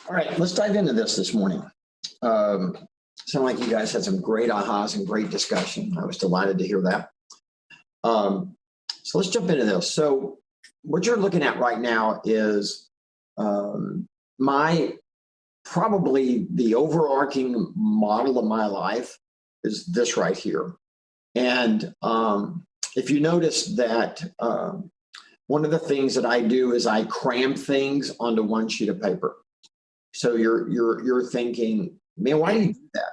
All right, let's dive into this morning. Sound like you guys had some great ahas and great discussion. I was delighted to hear that. So let's jump into this. So what you're looking at right now is probably the overarching model of my life is this right here. And if you notice that one of the things that I do is I cram things onto one sheet of paper. So you're thinking, man, why do you do that?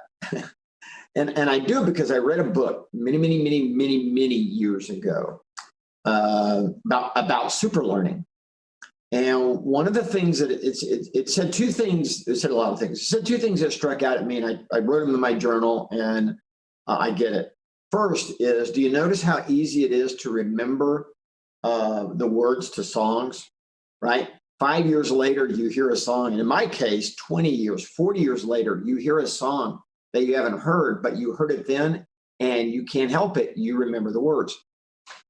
and I do it because I read a book many years ago about super learning. And one of the things that it said two things, it said a lot of things. It said two things that struck out at me, and I wrote them in my journal, and I get it. First is, do you notice how easy it is to remember the words to songs, right? 5 years later, you hear a song. And in my case, 20 years, 40 years later, you hear a song that you haven't heard, but you heard it then and you can't help it. You remember the words.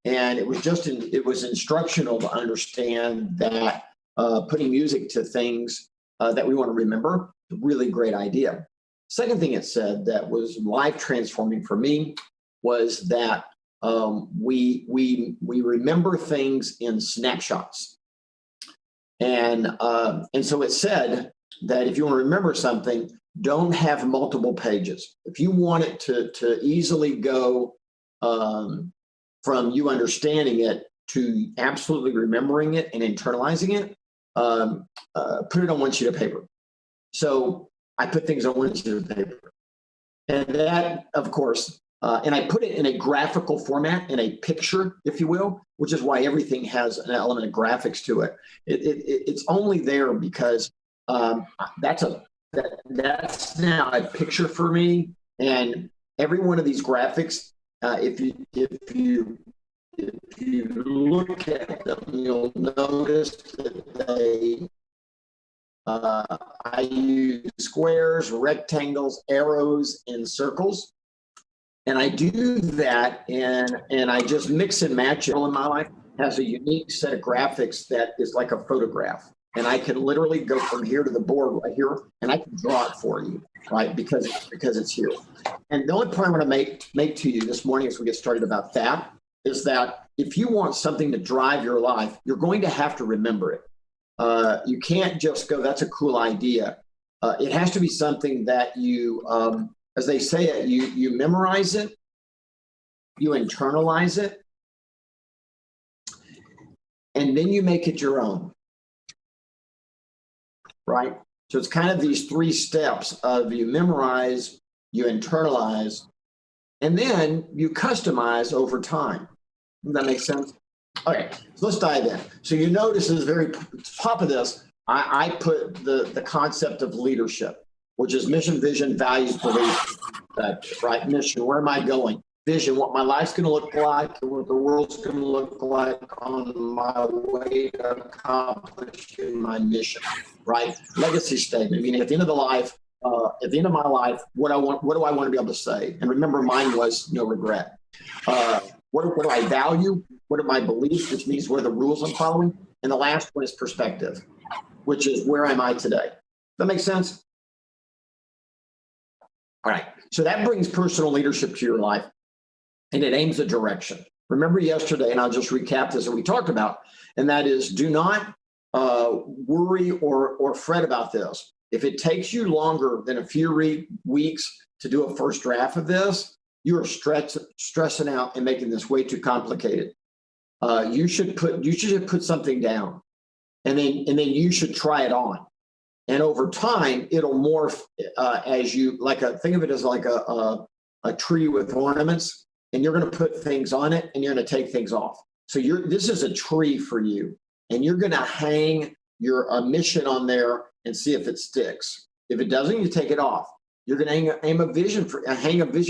And it was instructional to understand that putting music to things that we want to remember, a really great idea. Second thing it said that was life transforming for me was that we remember things in snapshots. And so it said that if you want to remember something, don't have multiple pages. If you want it to easily go from you understanding it to absolutely remembering it and internalizing it, put it on one sheet of paper. So I put things on one sheet of paper. And that, of course, and I put it in a graphical format, in a picture, if you will, which is why everything has an element of graphics to it. It's only there because that's now a picture for me. And every one of these graphics, if you look at them, you'll notice that I use squares, rectangles, arrows, and circles. And I do that, and I just mix and match it. In my life has a unique set of graphics that is like a photograph. And I can literally go from here to the board right here, and I can draw it for you, right? Because it's here. And the only point I want to make to you this morning as we get started about that is that if you want something to drive your life, you're going to have to remember it. You can't just go, that's a cool idea. It has to be something that you, as they say it, you memorize it, you internalize it, and then you make it your own. Right? So it's kind of these three steps of you memorize, you internalize, and then you customize over time. Does that make sense? Okay, so let's dive in. So you notice at the very top of this, I put the concept of leadership, which is mission, vision, values, beliefs, right? Mission, where am I going? Vision, what my life's going to look like, and what the world's going to look like on my way to accomplishing my mission, right? Legacy statement, meaning at the end of my life, what do I want to be able to say? And remember, mine was no regret. What do I value? What are my beliefs, which means what are the rules I'm following? And the last one is perspective, which is where am I today? Does that make sense? All right, so that brings personal leadership to your life. And it aims a direction. Remember yesterday, and I'll just recap this that we talked about, and that is do not worry or fret about this. If it takes you longer than a few weeks to do a first draft of this, you are stressing out and making this way too complicated. You should put something down, and then you should try it on. And over time, it'll morph as you think of it as like a tree with ornaments. And you're going to put things on it, and you're going to take things off. So this is a tree for you, and you're going to hang your mission on there and see if it sticks. If it doesn't, you take it off. You're going to hang a vision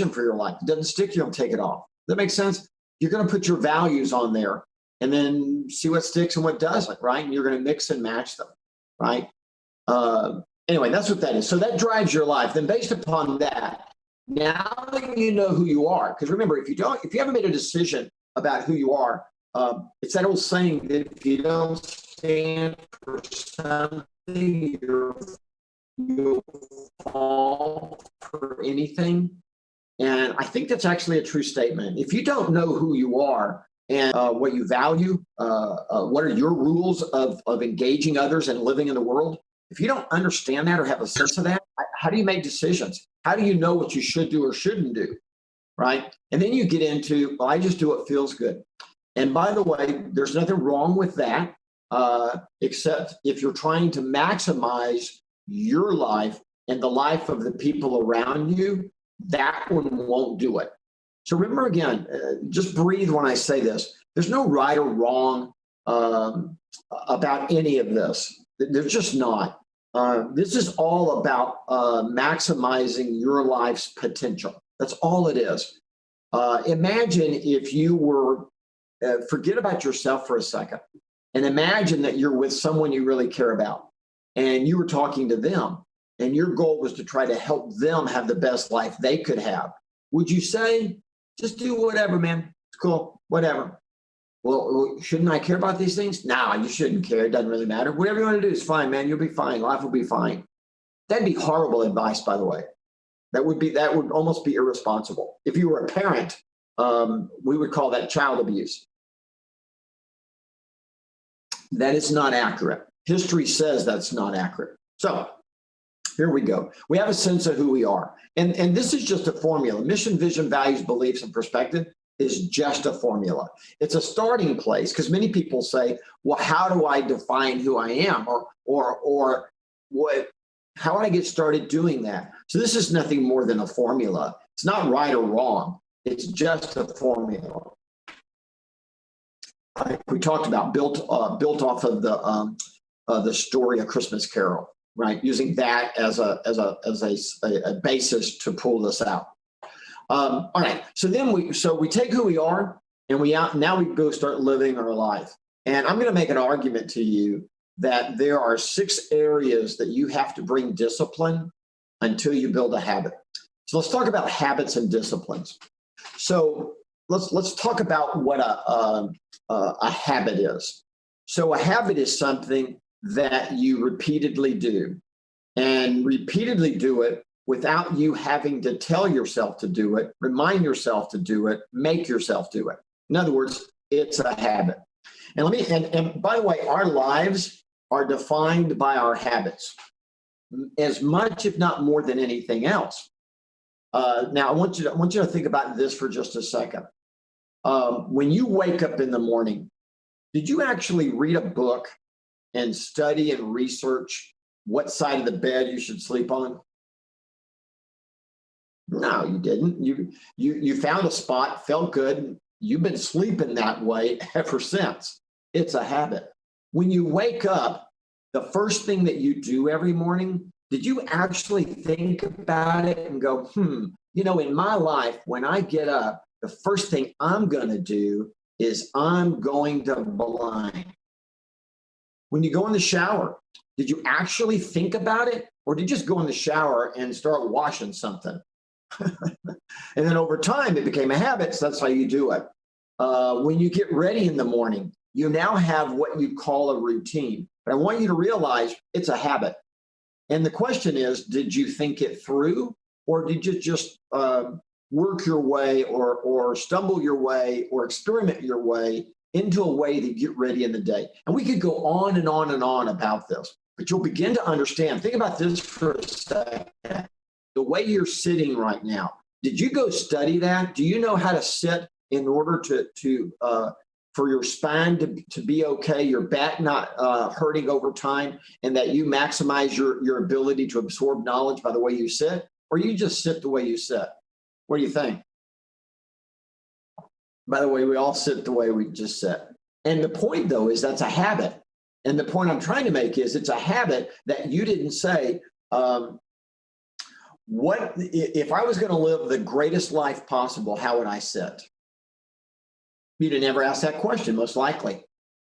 for your life. If it doesn't stick, you don't take it off. Does that make sense? You're going to put your values on there, and then see what sticks and what doesn't, right? And you're going to mix and match them, right? Anyway, that's what that is. So that drives your life. Then based upon that, now that you know who you are, because remember, if you haven't made a decision about who you are, it's that old saying that if you don't stand for something, you'll fall for anything. And I think that's actually a true statement. If you don't know who you are and what you value, what are your rules of engaging others and living in the world, if you don't understand that or have a sense of that, how do you make decisions? How do you know what you should do or shouldn't do? Right? And then you get into, well, I just do what feels good. And by the way, there's nothing wrong with that, except if you're trying to maximize your life and the life of the people around you, that one won't do it. So remember again, just breathe when I say this. There's no right or wrong about any of this. There's just not. This is all about maximizing your life's potential. That's all it is. Imagine if you were, forget about yourself for a second, and imagine that you're with someone you really care about, and you were talking to them, and your goal was to try to help them have the best life they could have. Would you say, just do whatever, man? It's cool, whatever. Well, shouldn't I care about these things? No, you shouldn't care. It doesn't really matter. Whatever you want to do is fine, man. You'll be fine. Life will be fine. That'd be horrible advice, by the way. That would almost be irresponsible. If you were a parent, we would call that child abuse. That is not accurate. History says that's not accurate. So here we go. We have a sense of who we are. And this is just a formula. Mission, vision, values, beliefs, and perspective is just a formula. It's a starting place, because many people say, well, how do I define who I am? Or what, how do I get started doing that? So this is nothing more than a formula. It's not right or wrong. It's just a formula. Like we talked about, built off of the story, A Christmas Carol, right? Using that as a basis to pull this out. All right. So then we take who we are, and now we go start living our life. And I'm going to make an argument to you that there are 6 areas that you have to bring discipline until you build a habit. So let's talk about habits and disciplines. So let's talk about what a habit is. So a habit is something that you repeatedly do, and repeatedly do it without you having to tell yourself to do it, remind yourself to do it, make yourself do it. In other words, it's a habit. And and by the way, our lives are defined by our habits as much, if not more than anything else. Now, I want you to think about this for just a second. When you wake up in the morning, did you actually read a book and study and research what side of the bed you should sleep on? No, you didn't. You found a spot, felt good. You've been sleeping that way ever since. It's a habit. When you wake up, the first thing that you do every morning, did you actually think about it and go, in my life, when I get up, the first thing I'm going to do is I'm going to blank. When you go in the shower, did you actually think about it? Or did you just go in the shower and start washing something? And then over time, it became a habit, so that's how you do it. When you get ready in the morning, you now have what you call a routine. But I want you to realize it's a habit. And the question is, did you think it through, or did you just work your way or stumble your way or experiment your way into a way to get ready in the day? And we could go on and on and on about this, but you'll begin to understand. Think about this for a second. The way you're sitting right now, did you go study that? Do you know how to sit in order to for your spine to be okay, your back not hurting over time, and that you maximize your ability to absorb knowledge by the way you sit? Or you just sit the way you sit? What do you think? By the way, we all sit the way we just sit. And the point, though, is that's a habit. And the point I'm trying to make is it's a habit that you didn't say, what if I was going to live the greatest life possible, how would I sit? You'd have never asked that question, most likely.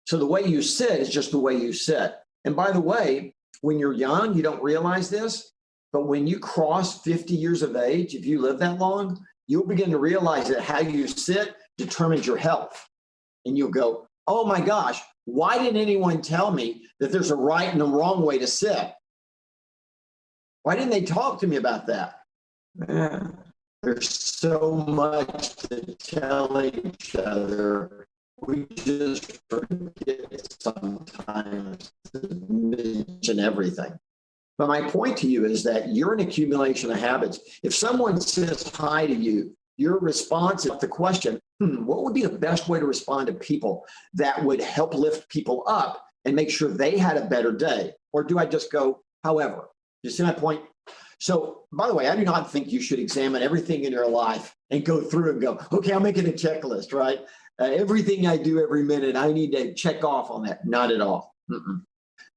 So the way you sit is just the way you sit. And by the way, when you're young, you don't realize this, but when you cross 50 years of age, if you live that long, you'll begin to realize that how you sit determines your health. And you'll go, oh my gosh, why didn't anyone tell me that there's a right and a wrong way to sit? Why didn't they talk to me about that? Yeah. There's so much to tell each other. We just forget sometimes to mention everything. But my point to you is that you're an accumulation of habits. If someone says hi to you, your response is the question, what would be the best way to respond to people that would help lift people up and make sure they had a better day? Or do I just go, however? You see my point? So, by the way, I do not think you should examine everything in your life and go through and go, okay, I'm making a checklist, right? Everything I do every minute, I need to check off on that. Not at all.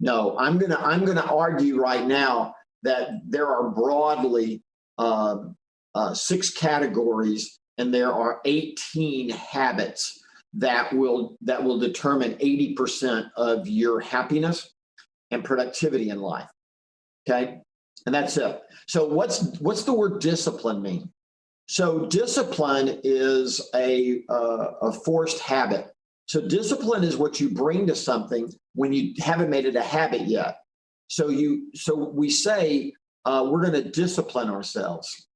No, I'm gonna argue right now that there are broadly 6 categories, and there are 18 habits that will determine 80% of your happiness and productivity in life. Okay, and that's it. So what's the word discipline mean? So discipline is a forced habit. So discipline is what you bring to something when you haven't made it a habit yet. So we say we're going to discipline ourselves,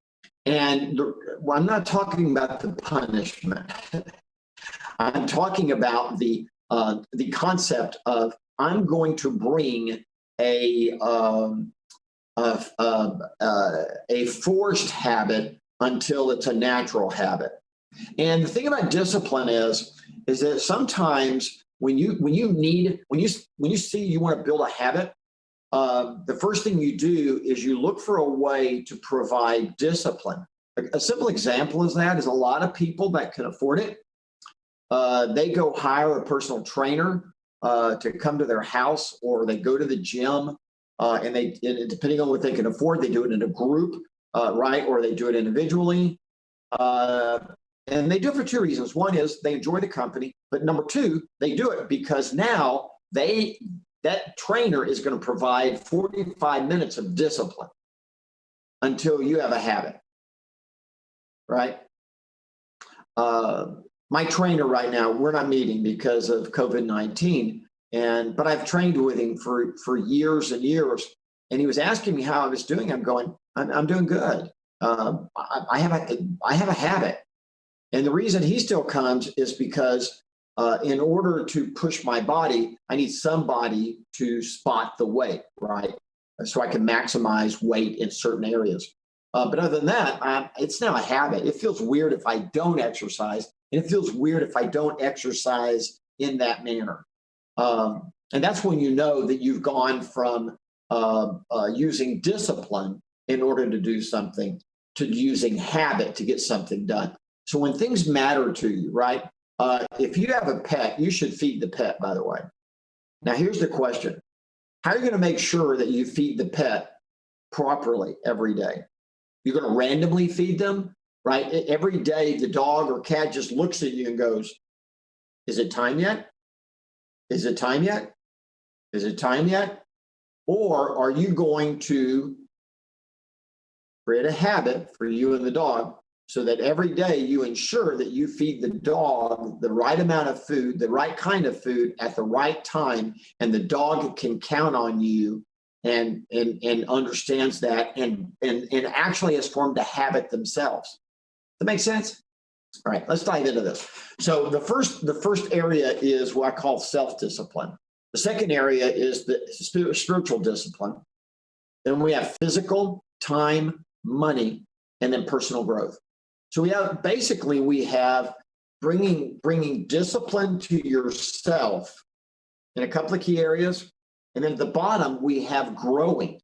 and well, I'm not talking about the punishment. I'm talking about the concept of I'm going to bring a forced habit until it's a natural habit. And the thing about discipline is that sometimes when you see you want to build a habit, the first thing you do is you look for a way to provide discipline. A simple example is a lot of people that can afford it, they go hire a personal trainer to come to their house, or they go to the gym, and depending on what they can afford, they do it in a group, right? Or they do it individually. And they do it for 2 reasons. One is they enjoy the company, but number 2, they do it because now that trainer is going to provide 45 minutes of discipline until you have a habit, right? My trainer right now, we're not meeting because of COVID-19, but I've trained with him for years and years, and he was asking me how I was doing. I'm going, I'm doing good. I have a habit. And the reason he still comes is because in order to push my body, I need somebody to spot the weight, right? So I can maximize weight in certain areas. But other than that, it's now a habit. It feels weird if I don't exercise, and it feels weird if I don't exercise in that manner. And that's when you know that you've gone from using discipline in order to do something to using habit to get something done. So when things matter to you, right? If you have a pet, you should feed the pet, by the way. Now, here's the question. How are you going to make sure that you feed the pet properly every day? You're going to randomly feed them, right? Every day, the dog or cat just looks at you and goes, is it time yet? Is it time yet? Is it time yet? Or are you going to create a habit for you and the dog so that every day you ensure that you feed the dog the right amount of food, the right kind of food at the right time, and the dog can count on you and understands that and actually has formed a habit themselves. That makes sense? All right, let's dive into this. So the first area is what I call self-discipline. The second area is the spiritual discipline. Then we have physical, time, money, and then personal growth. So we have bringing discipline to yourself in a couple of key areas. And then at the bottom, we have growing.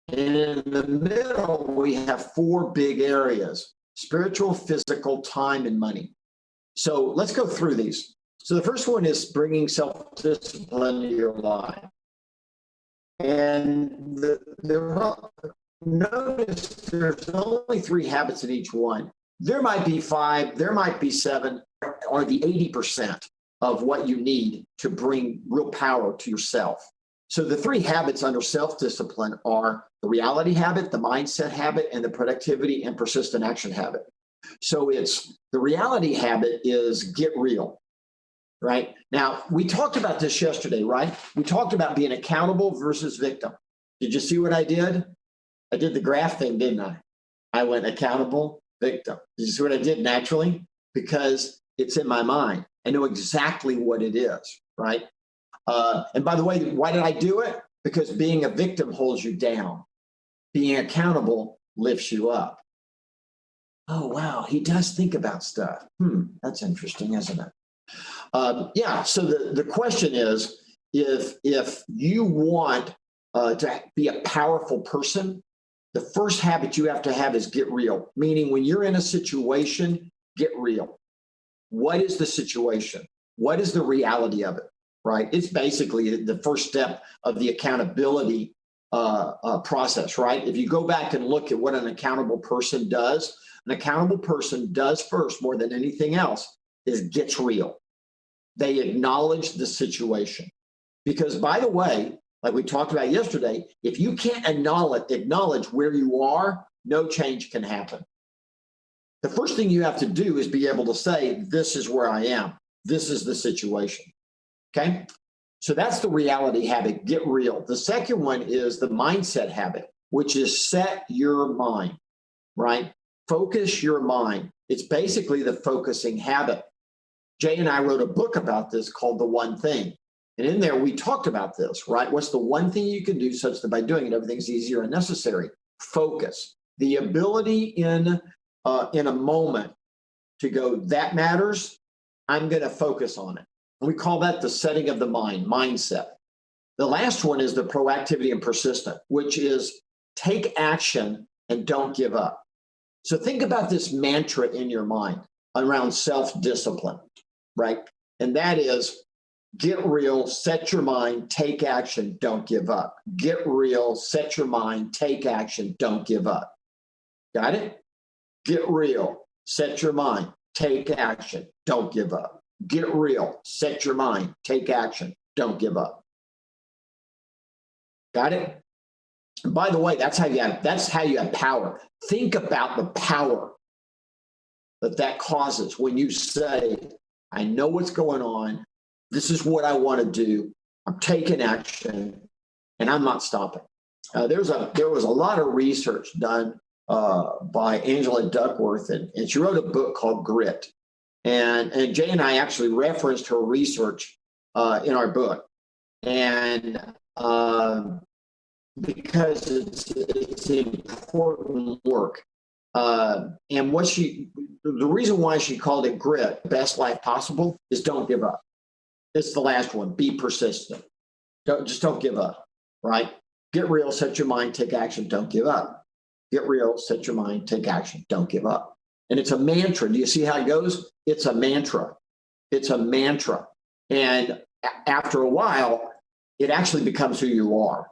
And in the middle, we have 4 big areas: spiritual, physical, time, and money. So let's go through these. So the first one is bringing self-discipline to your life. And notice there's only 3 habits in each one. There might be 5, there might be 7, or the 80% of what you need to bring real power to yourself. So the 3 habits under self-discipline are the reality habit, the mindset habit, and the productivity and persistent action habit. So it's the reality habit is get real. right? Now, we talked about this yesterday, right? We talked about being accountable versus victim. Did you see what I did? I did the graph thing, didn't I? I went accountable, victim. Did you see what I did naturally? Because it's in my mind. I know exactly what it is, right? And by the way, why did I do it? Because being a victim holds you down. Being accountable lifts you up. Oh, wow, he does think about stuff. That's interesting, isn't it? Yeah, so the question is, if you want to be a powerful person, the first habit you have to have is get real, meaning when you're in a situation, get real. What is the situation? What is the reality of it, right? It's basically the first step of the accountability process, right? If you go back and look at what an accountable person does first, more than anything else, is gets real. They acknowledge the situation. Because by the way, like we talked about yesterday, if you can't acknowledge where you are, no change can happen. The first thing you have to do is be able to say, this is where I am. This is the situation. Okay? So that's the reality habit, get real. The second one is the mindset habit, which is set your mind, right? Focus your mind. It's basically the focusing habit. Jay and I wrote a book about this called The One Thing. And in there, we talked about this, right? What's the one thing you can do such that by doing it, everything's easier and necessary? Focus. The ability in a moment to go, that matters, I'm going to focus on it. And we call that the setting of the mind, mindset. The last one is the proactivity and persistent, which is take action and don't give up. So think about this mantra in your mind around self-discipline, right? And that is, get real, set your mind, take action, don't give up. Get real, set your mind, take action, don't give up. Got it? Get real, set your mind, take action, don't give up. Get real, set your mind, take action, don't give up. Got it? And by the way, that's how you have power. Think about the power that causes when you say, I know what's going on. This is what I want to do. I'm taking action, and I'm not stopping. There was a lot of research done by Angela Duckworth, and she wrote a book called Grit. And Jay and I actually referenced her research in our book, and because it's important work. And the reason why she called it Grit, best life possible, is don't give up. It's the last one. Be persistent. Don't give up, right? Get real, set your mind, take action, don't give up. Get real, set your mind, take action, don't give up. And it's a mantra. Do you see how it goes? It's a mantra. It's a mantra. And after a while, it actually becomes who you are.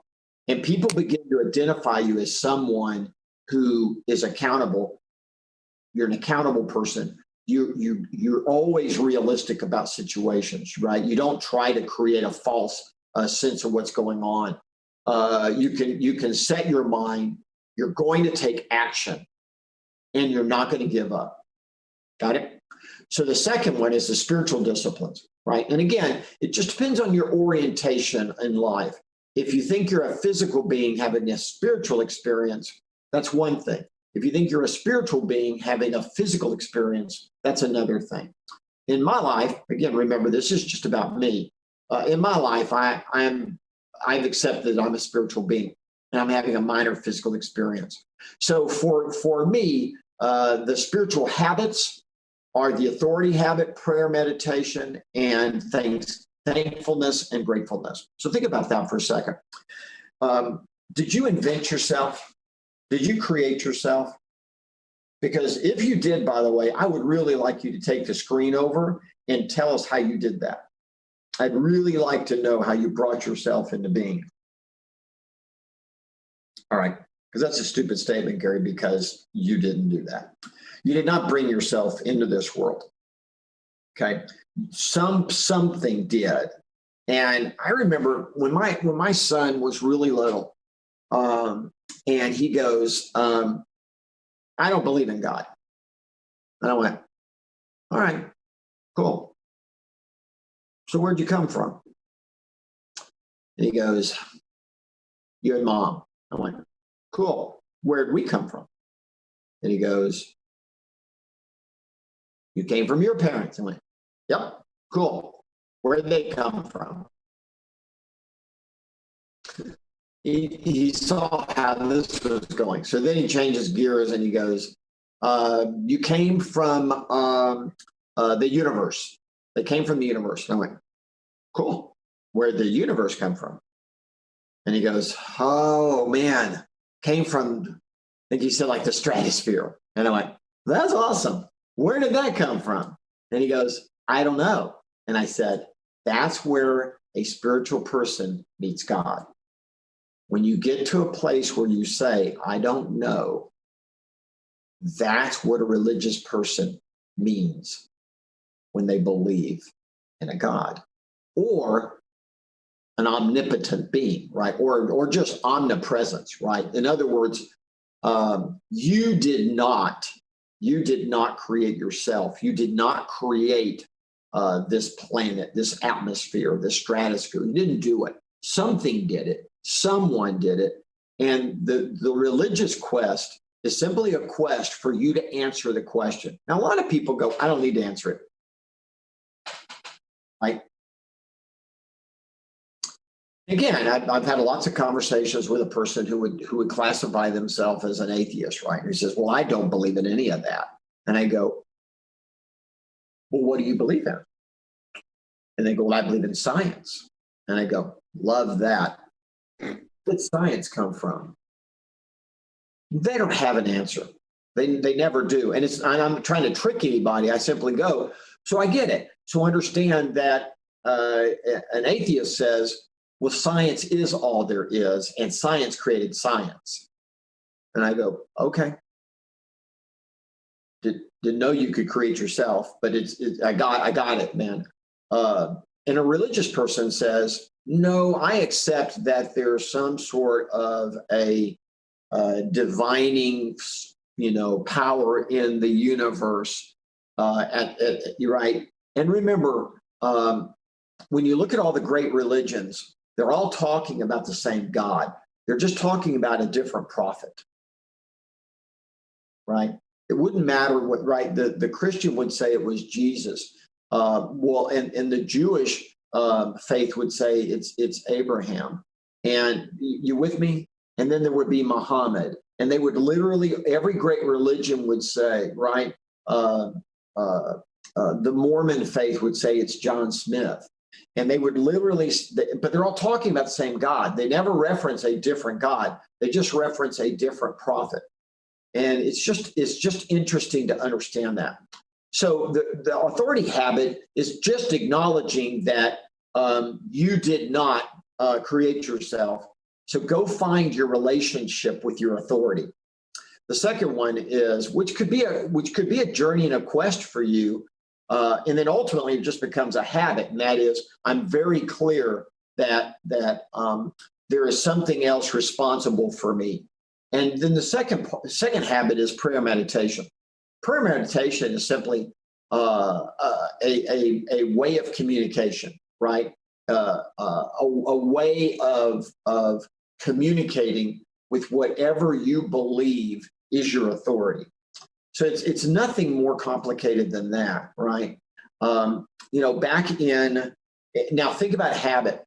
And people begin to identify you as someone who is accountable. You're an accountable person. You're always realistic about situations, right? You don't try to create a false sense of what's going on. You can set your mind. You're going to take action, and you're not going to give up. Got it? So the second one is the spiritual disciplines, right? And again, it just depends on your orientation in life. If you think you're a physical being having a spiritual experience, that's one thing. If you think you're a spiritual being having a physical experience, that's another thing. In my life, again, remember, this is just about me. In my life, I've accepted that I'm a spiritual being, and I'm having a minor physical experience. So for me, the spiritual habits are the authority habit, prayer, meditation, and thankfulness and gratefulness. So think about that for a second. Did you invent yourself? Did you create yourself? Because if you did, by the way, I would really like you to take the screen over and tell us how you did that. I'd really like to know how you brought yourself into being. All right, because that's a stupid statement, Gary, because you didn't do that. You did not bring yourself into this world. Okay, something did. And I remember when my son was really little, and he goes, I don't believe in God. And I went, all right, cool. so where'd you come from? And he goes, you and mom. I'm like, cool. Where'd we come from? And he goes, you came from your parents. I'm like, yep, cool. Where'd they come from? He saw how this was going. So then he changes gears and he goes, you came from the universe. They came from the universe. And I went, cool. Where'd the universe come from? And he goes, oh man, came from, I think he said like the stratosphere. And I went, that's awesome. Where did that come from? And he goes, I don't know. And I said, that's where a spiritual person meets God. When you get to a place where you say, I don't know, that's what a religious person means when they believe in a God or an omnipotent being, right? Or just omnipresence, right? In other words, you did not create yourself. You did not create this planet, this atmosphere, this stratosphere. You didn't do it. Something did it. Someone did it. And the religious quest is simply a quest for you to answer the question. Now, a lot of people go, I don't need to answer it. Right? Again, I've had lots of conversations with a person who would classify themselves as an atheist, right? And he says, well, I don't believe in any of that. And I go, well, what do you believe in? And they go, well, I believe in science. And I go, love that. Where did science come from? They don't have an answer. They never do. And I'm trying to trick anybody. I simply go, so I get it. So understand that an atheist says, well, science is all there is, and science created science. And I go, okay. Didn't know you could create yourself, but I got it, man. And a religious person says, no, I accept that there's some sort of a divining, power in the universe. You're right. And remember, when you look at all the great religions, they're all talking about the same God. They're just talking about a different prophet, right? It wouldn't matter what, right? The Christian would say it was Jesus. And the Jewish faith would say it's Abraham. And you with me? And then there would be Muhammad. And they would literally, every great religion would say, right? The Mormon faith would say it's John Smith. And they would literally, but they're all talking about the same God. They never reference a different God. They just reference a different prophet. And it's just interesting to understand that. So the authority habit is just acknowledging that you did not create yourself. So go find your relationship with your authority. The second one is, which could be a journey and a quest for you. And then ultimately it just becomes a habit. And that is, I'm very clear that there is something else responsible for me. And then the second habit is prayer meditation. Prayer meditation is simply a way of communication, right? A way of communicating with whatever you believe is your authority. So it's nothing more complicated than that, right? Back in, now think about habit.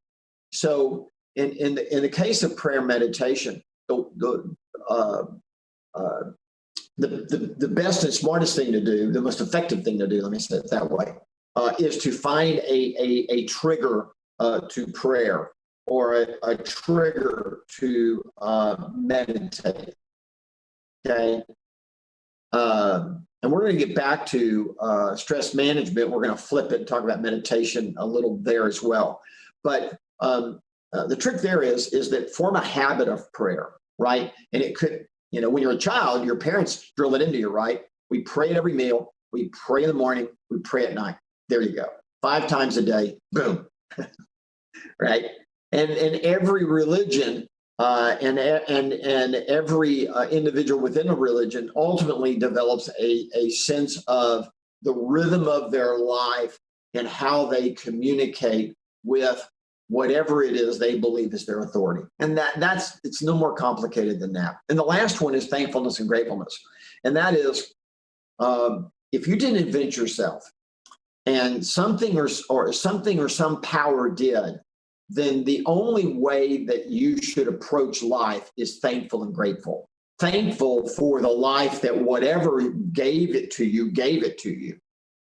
So in the case of prayer meditation, the best and smartest thing to do, the most effective thing to do, let me say it that way, is to find a trigger to prayer or a trigger to meditate. Okay. And we're going to get back to stress management. We're going to flip it and talk about meditation a little there as well. But the trick there is that form a habit of prayer, right? And it could, when you're a child, your parents drill it into you, right? We pray at every meal. We pray in the morning. We pray at night. There you go. 5 times a day. Boom. Right? And every religion and every individual within a religion ultimately develops a sense of the rhythm of their life in how they communicate with whatever it is they believe is their authority. And it's no more complicated than that. And the last one is thankfulness and gratefulness. And that is, if you didn't invent yourself and something or some power did, then the only way that you should approach life is thankful and grateful. Thankful for the life that whatever gave it to you,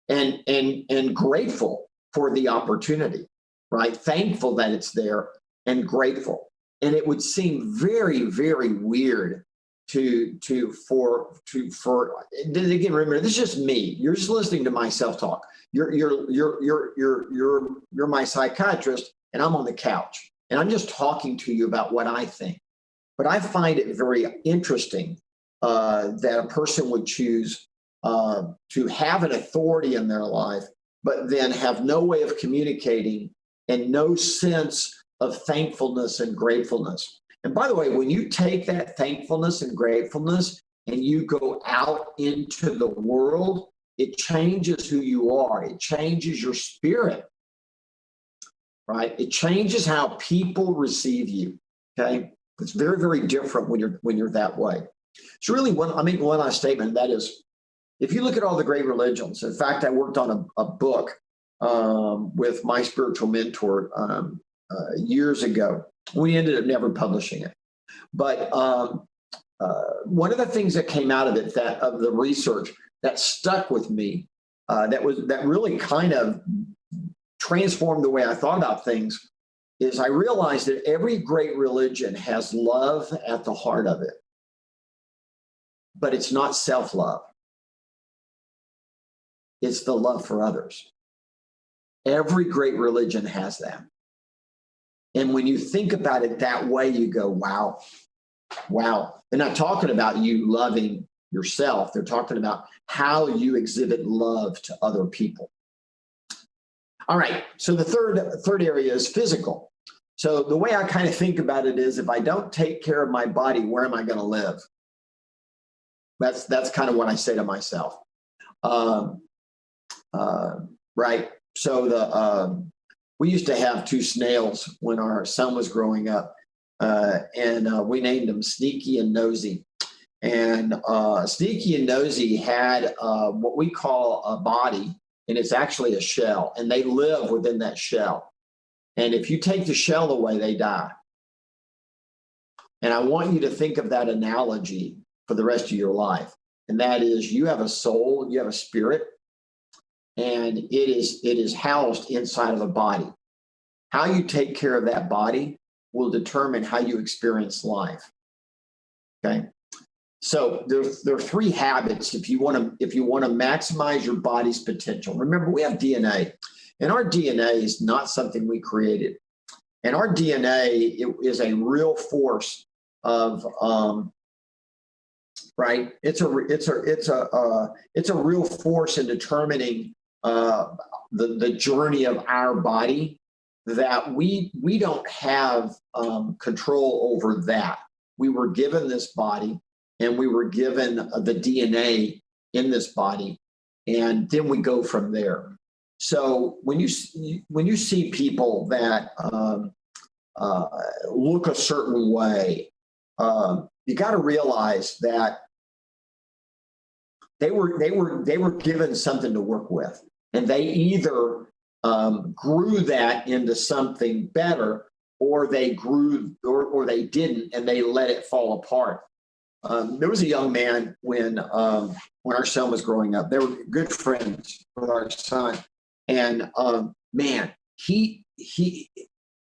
and grateful for the opportunity, right? Thankful that it's there and grateful. And it would seem very, very weird for again, remember, this is just me. You're just listening to my self-talk. You're my psychiatrist, and I'm on the couch, and I'm just talking to you about what I think. But I find it very interesting that a person would choose to have an authority in their life, but then have no way of communicating and no sense of thankfulness and gratefulness. And by the way, when you take that thankfulness and gratefulness and you go out into the world, it changes who you are. It changes your spirit, right? It changes how people receive you, okay? It's very, very different when you're that way. It's really one last statement, that is, if you look at all the great religions, in fact, I worked on a book with my spiritual mentor years ago. We ended up never publishing it. But one of the things that came out of it, of the research that stuck with me, that really kind of transformed the way I thought about things, is I realized that every great religion has love at the heart of it, but it's not self-love. It's the love for others. Every great religion has that. And when you think about it that way, you go, wow. They're not talking about you loving yourself. They're talking about how you exhibit love to other people. All right, so the third area is physical. So the way I kind of think about it is, if I don't take care of my body, where am I going to live? That's kind of what I say to myself. Right. So we used to have two snails when our son was growing up, and we named them Sneaky and Nosy. And Sneaky and Nosy had what we call a body, and it's actually a shell, and they live within that shell. And if you take the shell away, they die. And I want you to think of that analogy for the rest of your life. And that is, you have a soul, you have a spirit, and it is housed inside of a body. How you take care of that body will determine how you experience life. Okay. So there are three habits if you want to maximize your body's potential. Remember, we have DNA, and our DNA is not something we created. And our DNA is a real force of right. It's a real force in determining the journey of our body, that we don't have control over that. We were given this body, and we were given the DNA in this body, and then we go from there. So when you see people that look a certain way, you got to realize that they were given something to work with, and they either grew that into something better, or they grew, or they didn't, and they let it fall apart. There was a young man when our son was growing up. They were good friends with our son, and man, he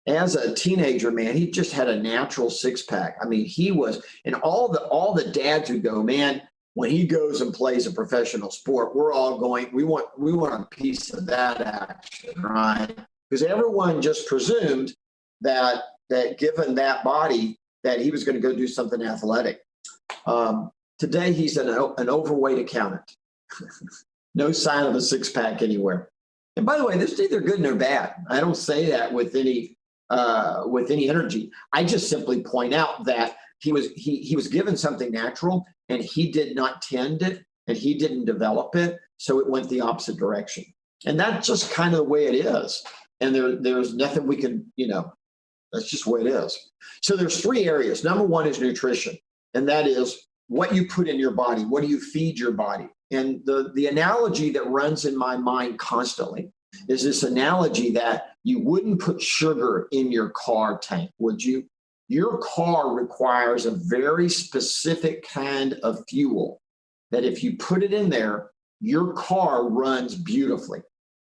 as a teenager, man, he just had a natural six-pack. I mean, he was, and all the dads would go, man, when he goes and plays a professional sport, we're all going, we want a piece of that action, right? Because everyone just presumed that given that body, that he was going to go do something athletic. Today, he's an overweight accountant. No sign of a six-pack anywhere. And by the way, this is neither good nor bad. I don't say that with any energy. I just simply point out that he was given something natural, and he did not tend it, and he didn't develop it, so it went the opposite direction. And that's just kind of the way it is. And there's nothing we can, that's just the way it is. So there's three areas. Number one is nutrition, and that is what you put in your body. What do you feed your body? And the analogy that runs in my mind constantly is this analogy that you wouldn't put sugar in your car tank, would you? Your car requires a very specific kind of fuel that if you put it in there, your car runs beautifully.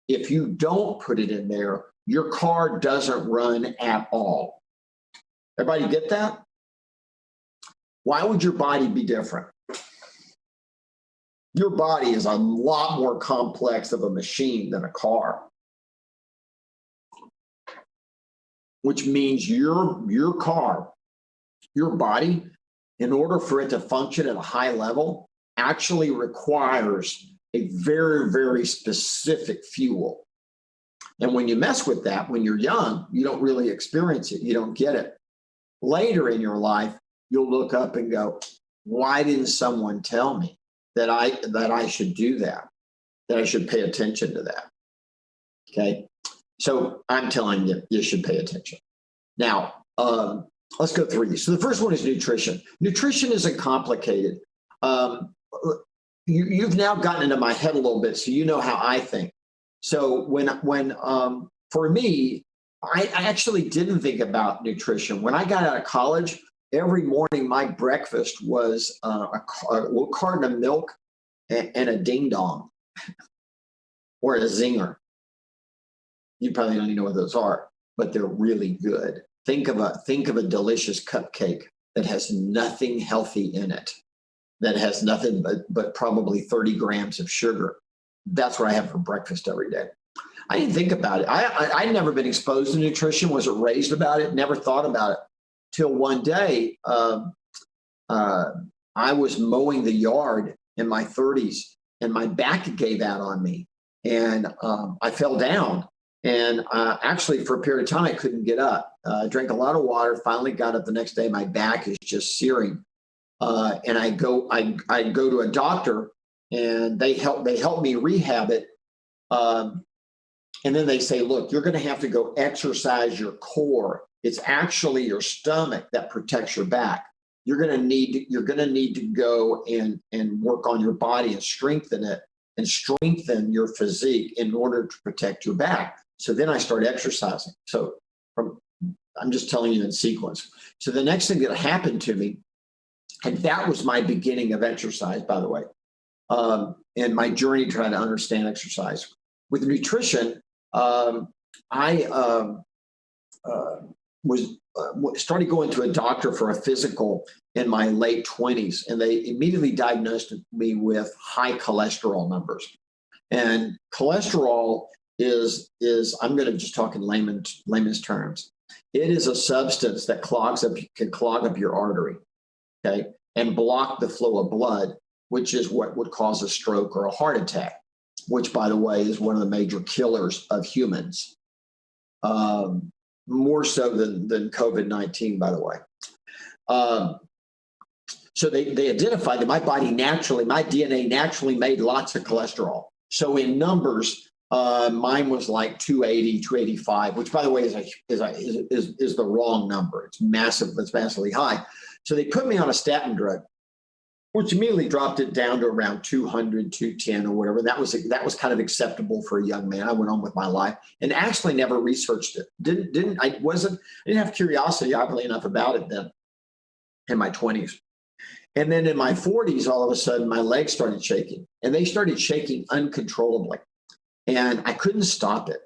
If you don't put it in there, your car doesn't run at all. Everybody get that? Why would your body be different? Your body is a lot more complex of a machine than a car, which means your car, your body, in order for it to function at a high level, actually requires a very, very specific fuel. And when you mess with that, when you're young, you don't really experience it. You don't get it. Later in your life, you'll look up and go, why didn't someone tell me that I should do that, that I should pay attention to that? Okay. So I'm telling you, you should pay attention. Now, let's go through these. So the first one is nutrition. Nutrition isn't complicated. You've now gotten into my head a little bit, so you know how I think. So when for me, I actually didn't think about nutrition. When I got out of college, every morning my breakfast was a little carton of milk and a ding dong or a zinger. You probably don't even know what those are, but they're really good. Think of a delicious cupcake that has nothing healthy in it, that has nothing but probably 30 grams of sugar. That's what I have for breakfast every day. I didn't think about it. I'd never been exposed to nutrition, wasn't raised about it, never thought about it. Till one day, I was mowing the yard in my 30s, and my back gave out on me, and I fell down. And actually, for a period of time, I couldn't get up. Drank a lot of water. Finally, got up the next day. My back is just searing, and I go to a doctor, and they help me rehab it. And then they say, look, you're going to have to go exercise your core. It's actually your stomach that protects your back. You're going to need to go and work on your body and strengthen it and strengthen your physique in order to protect your back. So then I started exercising. So I'm just telling you in sequence. So the next thing that happened to me, and that was my beginning of exercise, by the way, and my journey trying to understand exercise. With nutrition, I started going to a doctor for a physical in my late 20s, and they immediately diagnosed me with high cholesterol numbers. And cholesterol is I'm going to just talk in layman's terms. It is a substance that can clog up your artery, okay, and block the flow of blood, which is what would cause a stroke or a heart attack, which, by the way, is one of the major killers of humans, more so than COVID-19, by the way. So they identified that my DNA naturally made lots of cholesterol. So in numbers, mine was like 280, 285, which, by the way, is the wrong number. It's massive. It's massively high. So they put me on a statin drug, which immediately dropped it down to around 200, 210 or whatever. That was kind of acceptable for a young man. I went on with my life and actually never researched it. I didn't have curiosity, oddly enough, about it then in my 20s. And then in my 40s, all of a sudden, my legs started shaking, and they started shaking uncontrollably. And I couldn't stop it.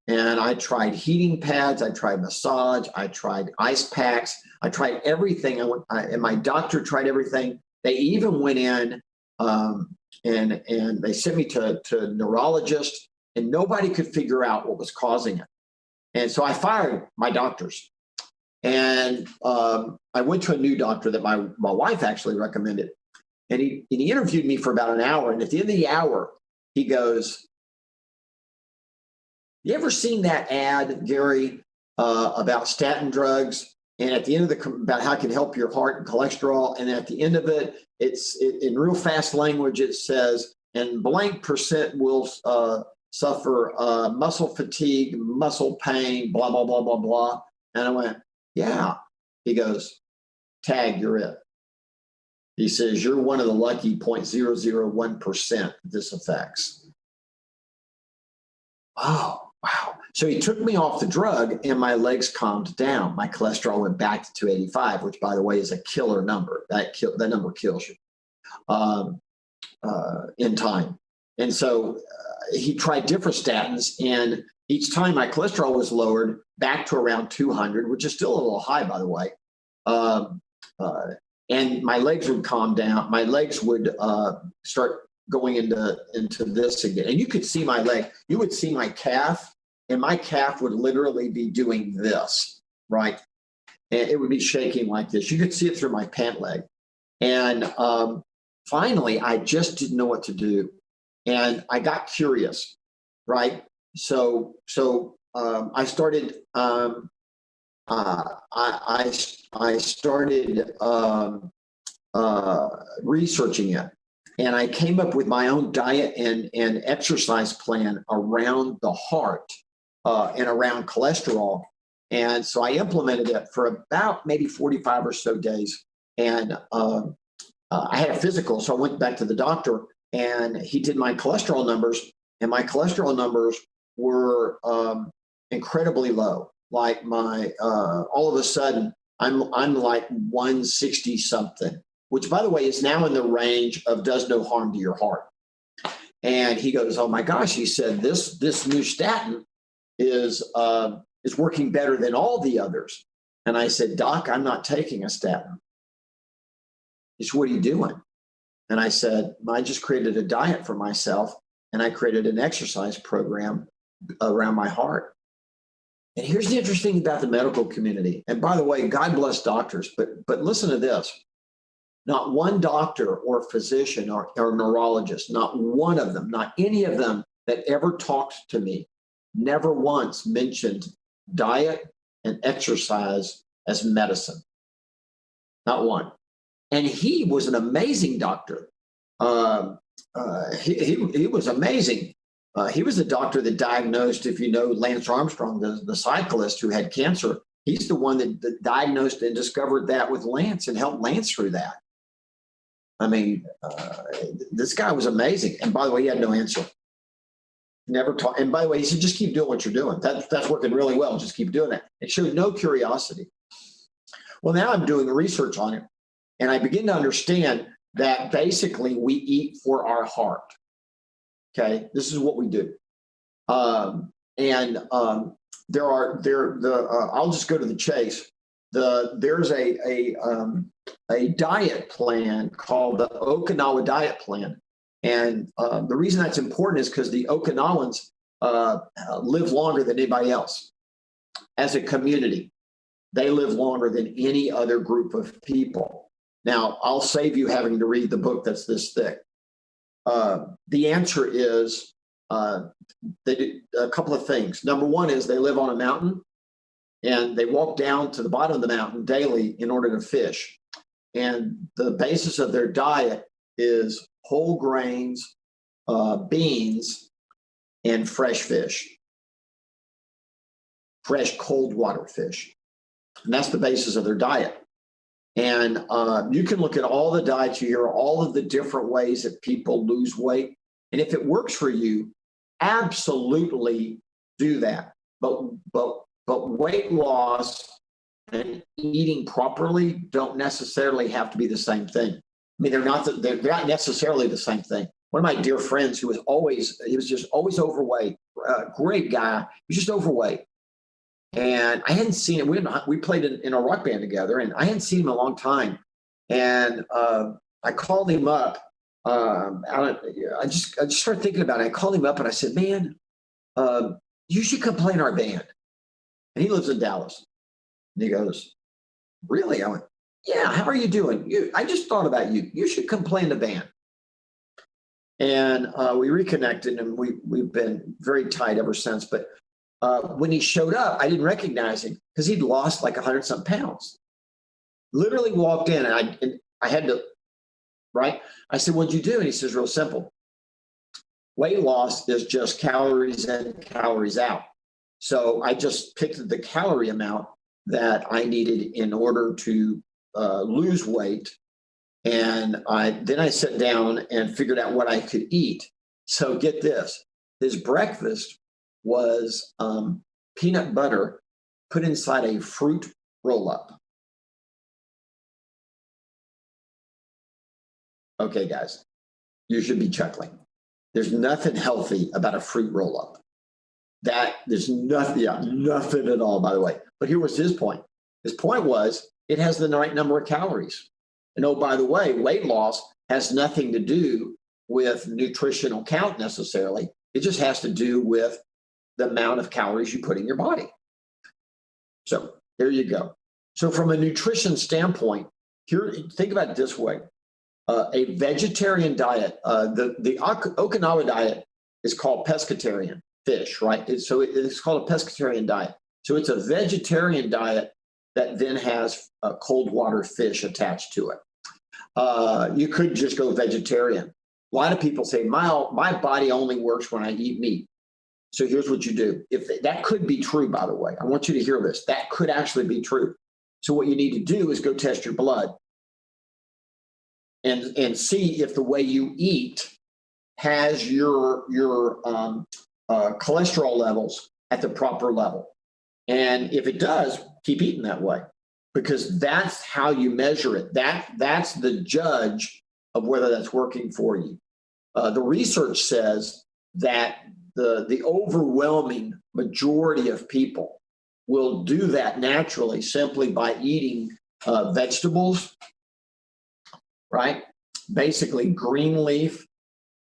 And I tried heating pads, I tried massage, I tried ice packs, I tried everything. And my doctor tried everything. They even went in and they sent me to a neurologist, and nobody could figure out what was causing it. And so I fired my doctors. And I went to a new doctor that my wife actually recommended. And he interviewed me for about an hour. And at the end of the hour, he goes, "You ever seen that ad, Gary, about statin drugs? And at the end of about how it can help your heart and cholesterol. And at the end of it, it's in real fast language, it says, and blank percent will suffer muscle fatigue, muscle pain, blah, blah, blah, blah, blah. And I went, yeah. He goes, Tag, you're it. He says, you're one of the lucky 0.001% this affects. Oh, wow. So he took me off the drug and my legs calmed down. My cholesterol went back to 285, which, by the way, is a killer number. That number kills you in time. And so he tried different statins, and each time my cholesterol was lowered back to around 200, which is still a little high, by the way. And my legs would calm down. My legs would start going into this again. And you could see my leg. You would see my calf, and my calf would literally be doing this, right? And it would be shaking like this. You could see it through my pant leg. And finally, I just didn't know what to do. And I got curious, right? So I started. I started researching it, and I came up with my own diet and exercise plan around the heart and around cholesterol. And so I implemented it for about maybe 45 or so days. And I had a physical, so I went back to the doctor, and he did my cholesterol numbers, and my cholesterol numbers were incredibly low. Like my, all of a sudden, I'm like 160 something, which, by the way, is now in the range of does no harm to your heart. And he goes, oh my gosh, he said, this new statin is working better than all the others. And I said, Doc, I'm not taking a statin. He said, what are you doing? And I said, I just created a diet for myself, and I created an exercise program around my heart. And here's the interesting thing about the medical community. And by the way, God bless doctors, but listen to this. Not one doctor or physician or neurologist, not one of them, not any of them that ever talked to me, never once mentioned diet and exercise as medicine. Not one. And he was an amazing doctor. He was amazing. He was the doctor that diagnosed, if you know Lance Armstrong, the cyclist who had cancer. He's the one that diagnosed and discovered that with Lance and helped Lance through that. I mean, this guy was amazing. And by the way, he had no answer. Never taught. And by the way, he said, just keep doing what you're doing. That's working really well. Just keep doing it. It showed no curiosity. Well, now I'm doing research on it, and I begin to understand that basically we eat for our heart. Okay, this is what we do. I'll just go to the chase. There's a diet plan called the Okinawa Diet Plan. And the reason that's important is because the Okinawans live longer than anybody else. As a community, they live longer than any other group of people. Now, I'll save you having to read the book that's this thick. The answer is they do a couple of things. Number one is they live on a mountain, and they walk down to the bottom of the mountain daily in order to fish. And the basis of their diet is whole grains, beans, and fresh fish, fresh cold water fish. And that's the basis of their diet. And you can look at all the diets, you hear all of the different ways that people lose weight. And if it works for you, absolutely do that. But weight loss and eating properly don't necessarily have to be the same thing. I mean, they're not necessarily the same thing. One of my dear friends who he was just always overweight, great guy, he was just overweight. And I hadn't seen him. We played in a rock band together, and I hadn't seen him in a long time. And I called him up. I just started thinking about it. I called him up and I said, man, you should come play in our band. And he lives in Dallas. And he goes, really? I went, yeah, how are you doing? I just thought about you. You should come play in the band. And we reconnected, and we've been very tight ever since. But when he showed up, I didn't recognize him because he'd lost like 100-some pounds. Literally walked in, and I had to, right? I said, what'd you do? And he says, real simple. Weight loss is just calories in, calories out. So I just picked the calorie amount that I needed in order to lose weight. And then I sat down and figured out what I could eat. So get this, his breakfast was peanut butter put inside a fruit roll-up. Okay, guys, you should be chuckling. There's nothing healthy about a fruit roll-up. There's nothing, nothing at all, by the way. But here was his point. His point was it has the right number of calories. And oh, by the way, weight loss has nothing to do with nutritional count necessarily. It just has to do with the amount of calories you put in your body. So there you go. So from a nutrition standpoint, here, think about it this way. A vegetarian diet, the Okinawa diet is called pescatarian, fish, right? It's called a pescatarian diet. So it's a vegetarian diet that then has cold water fish attached to it. You could just go vegetarian. A lot of people say, my body only works when I eat meat. So here's what you do. If that could be true, by the way, I want you to hear this. That could actually be true. So what you need to do is go test your blood and see if the way you eat has your cholesterol levels at the proper level. And if it does, keep eating that way, because that's how you measure it. That's the judge of whether that's working for you. The research says that the overwhelming majority of people will do that naturally simply by eating vegetables, right? Basically green leaf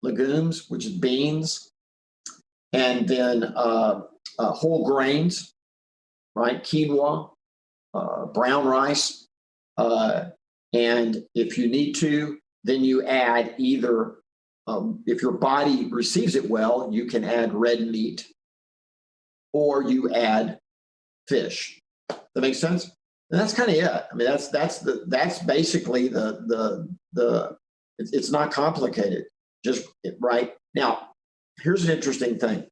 legumes, which is beans, and then whole grains, right? Quinoa, brown rice. And if you need to, then you add either, if your body receives it well, you can add red meat, or you add fish. That makes sense? And that's kind of it. I mean, that's basically it's not complicated. Just right now. Here's an interesting thing,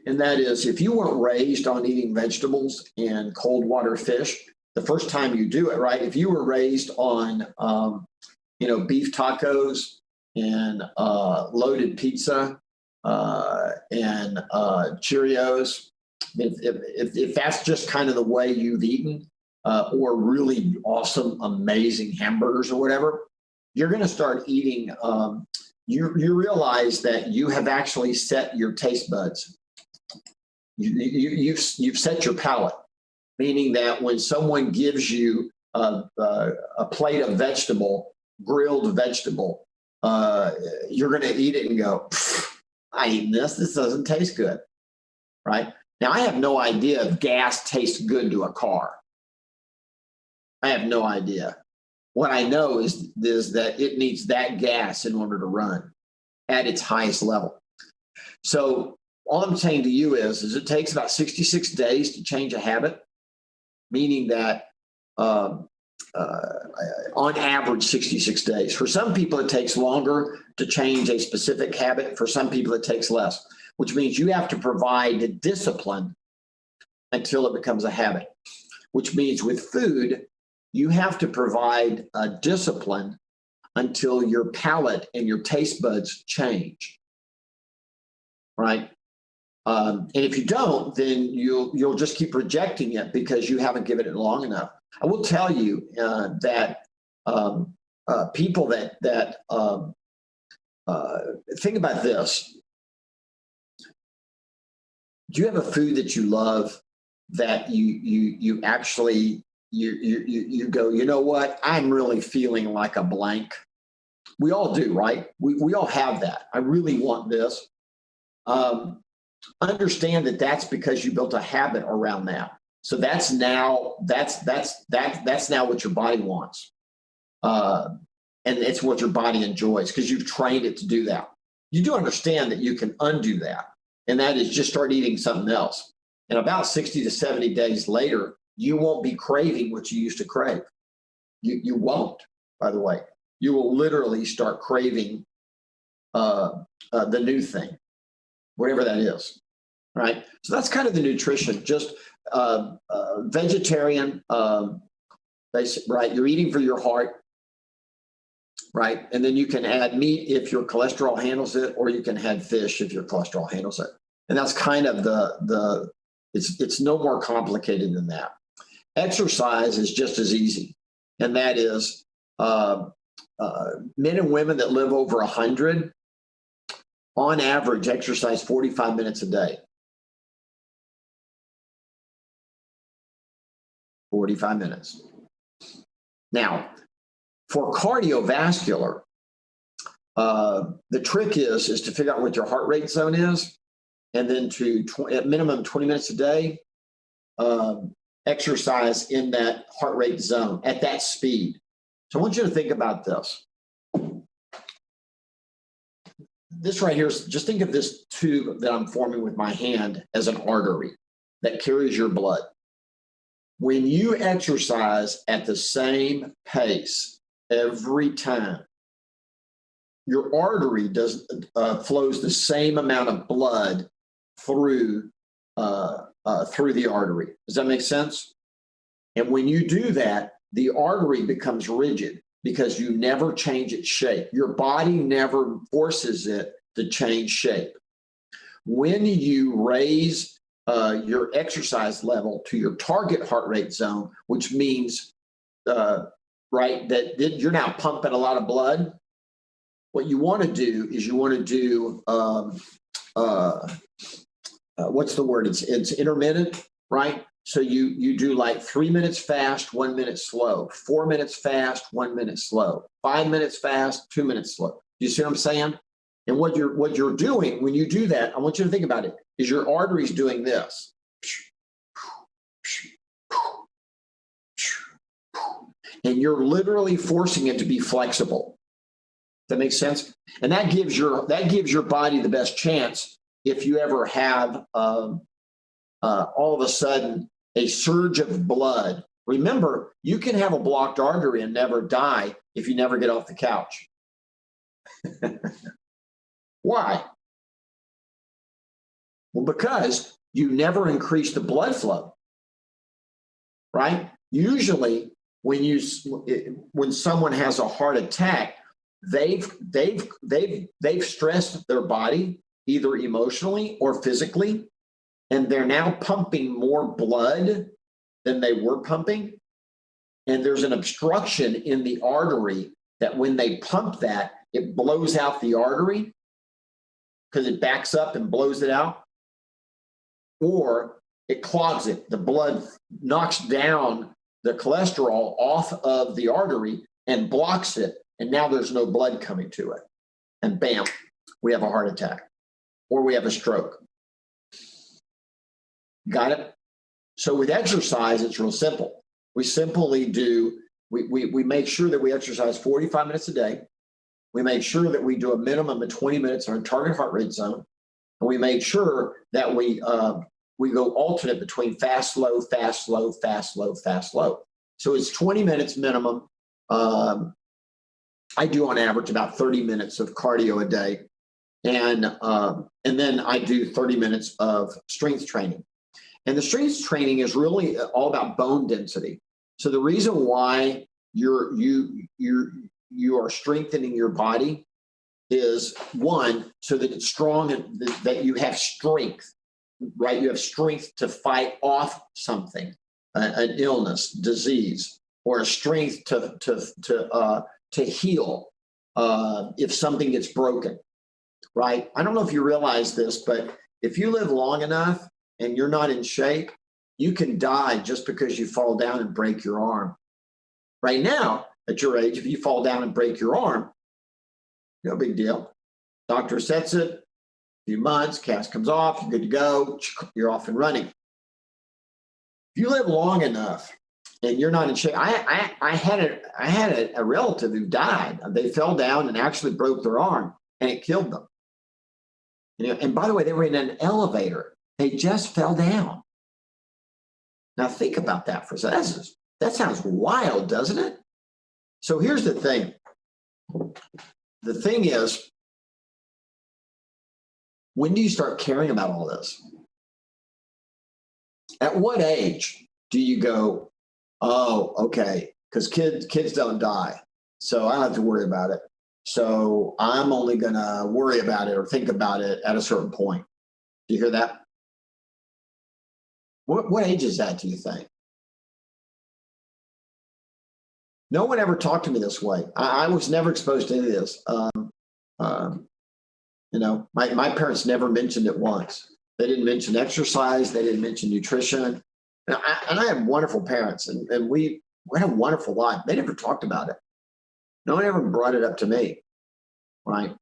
and that is, if you weren't raised on eating vegetables and cold water fish, the first time you do it, right? If you were raised on, beef tacos and loaded pizza and Cheerios, if that's just kind of the way you've eaten, or really awesome, amazing hamburgers or whatever, you're going to start eating. You realize that you have actually set your taste buds. You've set your palate, meaning that when someone gives you a plate of grilled vegetable, you're going to eat it and go, I eat this. This doesn't taste good, right? Now, I have no idea if gas tastes good to a car. I have no idea. What I know is that it needs that gas in order to run at its highest level. So all I'm saying to you is it takes about 66 days to change a habit, meaning that on average, 66 days. For some people, it takes longer to change a specific habit. For some people, it takes less, which means you have to provide discipline until it becomes a habit, which means with food, you have to provide a discipline until your palate and your taste buds change, right? And if you don't, then you'll just keep rejecting it because you haven't given it long enough. I will tell you that people that think about this. Do you have a food that you love that you actually you go, you know what? I'm really feeling like a blank. We all do, right? We all have that. I really want this. Understand that that's because you built a habit around that. So that's now what your body wants, and it's what your body enjoys because you've trained it to do that. You do understand that you can undo that, and that is just start eating something else. And about 60 to 70 days later, you won't be craving what you used to crave. You won't, by the way. You will literally start craving the new thing, whatever that is, right? So that's kind of the nutrition, just vegetarian, right? You're eating for your heart, right? And then you can add meat if your cholesterol handles it, or you can add fish if your cholesterol handles it. And that's kind of it's no more complicated than that. Exercise is just as easy, and that is men and women that live over 100, on average, exercise 45 minutes a day. 45 minutes. Now, for cardiovascular, the trick is to figure out what your heart rate zone is, and then at minimum 20 minutes a day, exercise in that heart rate zone at that speed. So I want you to think about this. This right here is, just think of this tube that I'm forming with my hand as an artery that carries your blood. When you exercise at the same pace every time, your artery flows the same amount of blood through the artery. Does that make sense? And when you do that, the artery becomes rigid because you never change its shape. Your body never forces it to change shape. When you raise your exercise level to your target heart rate zone, which means, right, that you're now pumping a lot of blood, what you want to do is you want to do, what's the word? It's intermittent, right? So you do like 3 minutes fast, 1 minute slow, 4 minutes fast, 1 minute slow, 5 minutes fast, 2 minutes slow. You see what I'm saying? And what you're doing when you do that, I want you to think about it, is your arteries doing this. And you're literally forcing it to be flexible. That makes sense? And that gives your body the best chance if you ever have all of a sudden a surge of blood. Remember, you can have a blocked artery and never die if you never get off the couch. Why? Well, because you never increase the blood flow, right? Usually, when someone has a heart attack, they've stressed their body either emotionally or physically, and they're now pumping more blood than they were pumping. And there's an obstruction in the artery that when they pump that, it blows out the artery because it backs up and blows it out, or it clogs it. The blood knocks down the cholesterol off of the artery and blocks it, and now there's no blood coming to it. And bam, we have a heart attack, or we have a stroke. Got it? So with exercise, it's real simple. We simply we make sure that we exercise 45 minutes a day. We make sure that we do a minimum of 20 minutes on our target heart rate zone. And we make sure that we go alternate between fast, slow, fast, slow, fast, slow, fast, slow. So it's 20 minutes minimum. I do on average about 30 minutes of cardio a day. And then I do 30 minutes of strength training. And the strength training is really all about bone density. So the reason why you are strengthening your body is, one, so that it's strong and that you have strength, right? You have strength to fight off something, an illness, disease, or a strength to heal if something gets broken, right? I don't know if you realize this, but if you live long enough and you're not in shape, you can die just because you fall down and break your arm. Right now, at your age, if you fall down and break your arm, no big deal. Doctor sets it, a few months, cast comes off, you're good to go, you're off and running. If you live long enough and you're not in shape, I had a relative who died. They fell down and actually broke their arm, and it killed them. And by the way, they were in an elevator. They just fell down. Now think about that for a second. That sounds wild, doesn't it? So here's the thing. The thing is, When do you start caring about all this? At what age do you go, oh, okay, because kids don't die, so I don't have to worry about it. So I'm only going to worry about it or think about it at a certain point. Do you hear that? What age is that, do you think? No one ever talked to me this way. I was never exposed to any of this. My parents never mentioned it once. They didn't mention exercise. They didn't mention nutrition. And I have wonderful parents, and we had a wonderful life. They never talked about it. No one ever brought it up to me, right?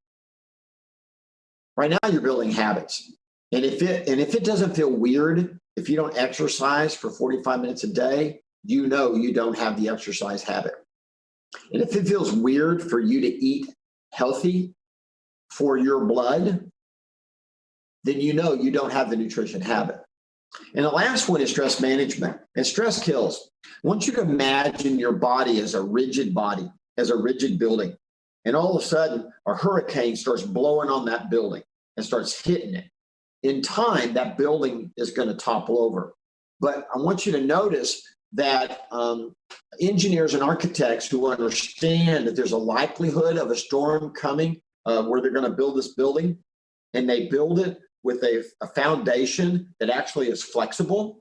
Right now, you're building habits, and if it doesn't feel weird, if you don't exercise for 45 minutes a day, you know you don't have the exercise habit. And if it feels weird for you to eat healthy for your blood, then you know you don't have the nutrition habit. And the last one is stress management. And stress kills. I want you to imagine your body as a rigid body, as a rigid building. And all of a sudden, a hurricane starts blowing on that building and starts hitting it. In time, that building is going to topple over. But I want you to notice that engineers and architects who understand that there's a likelihood of a storm coming where they're going to build this building, and they build it with a foundation that actually is flexible.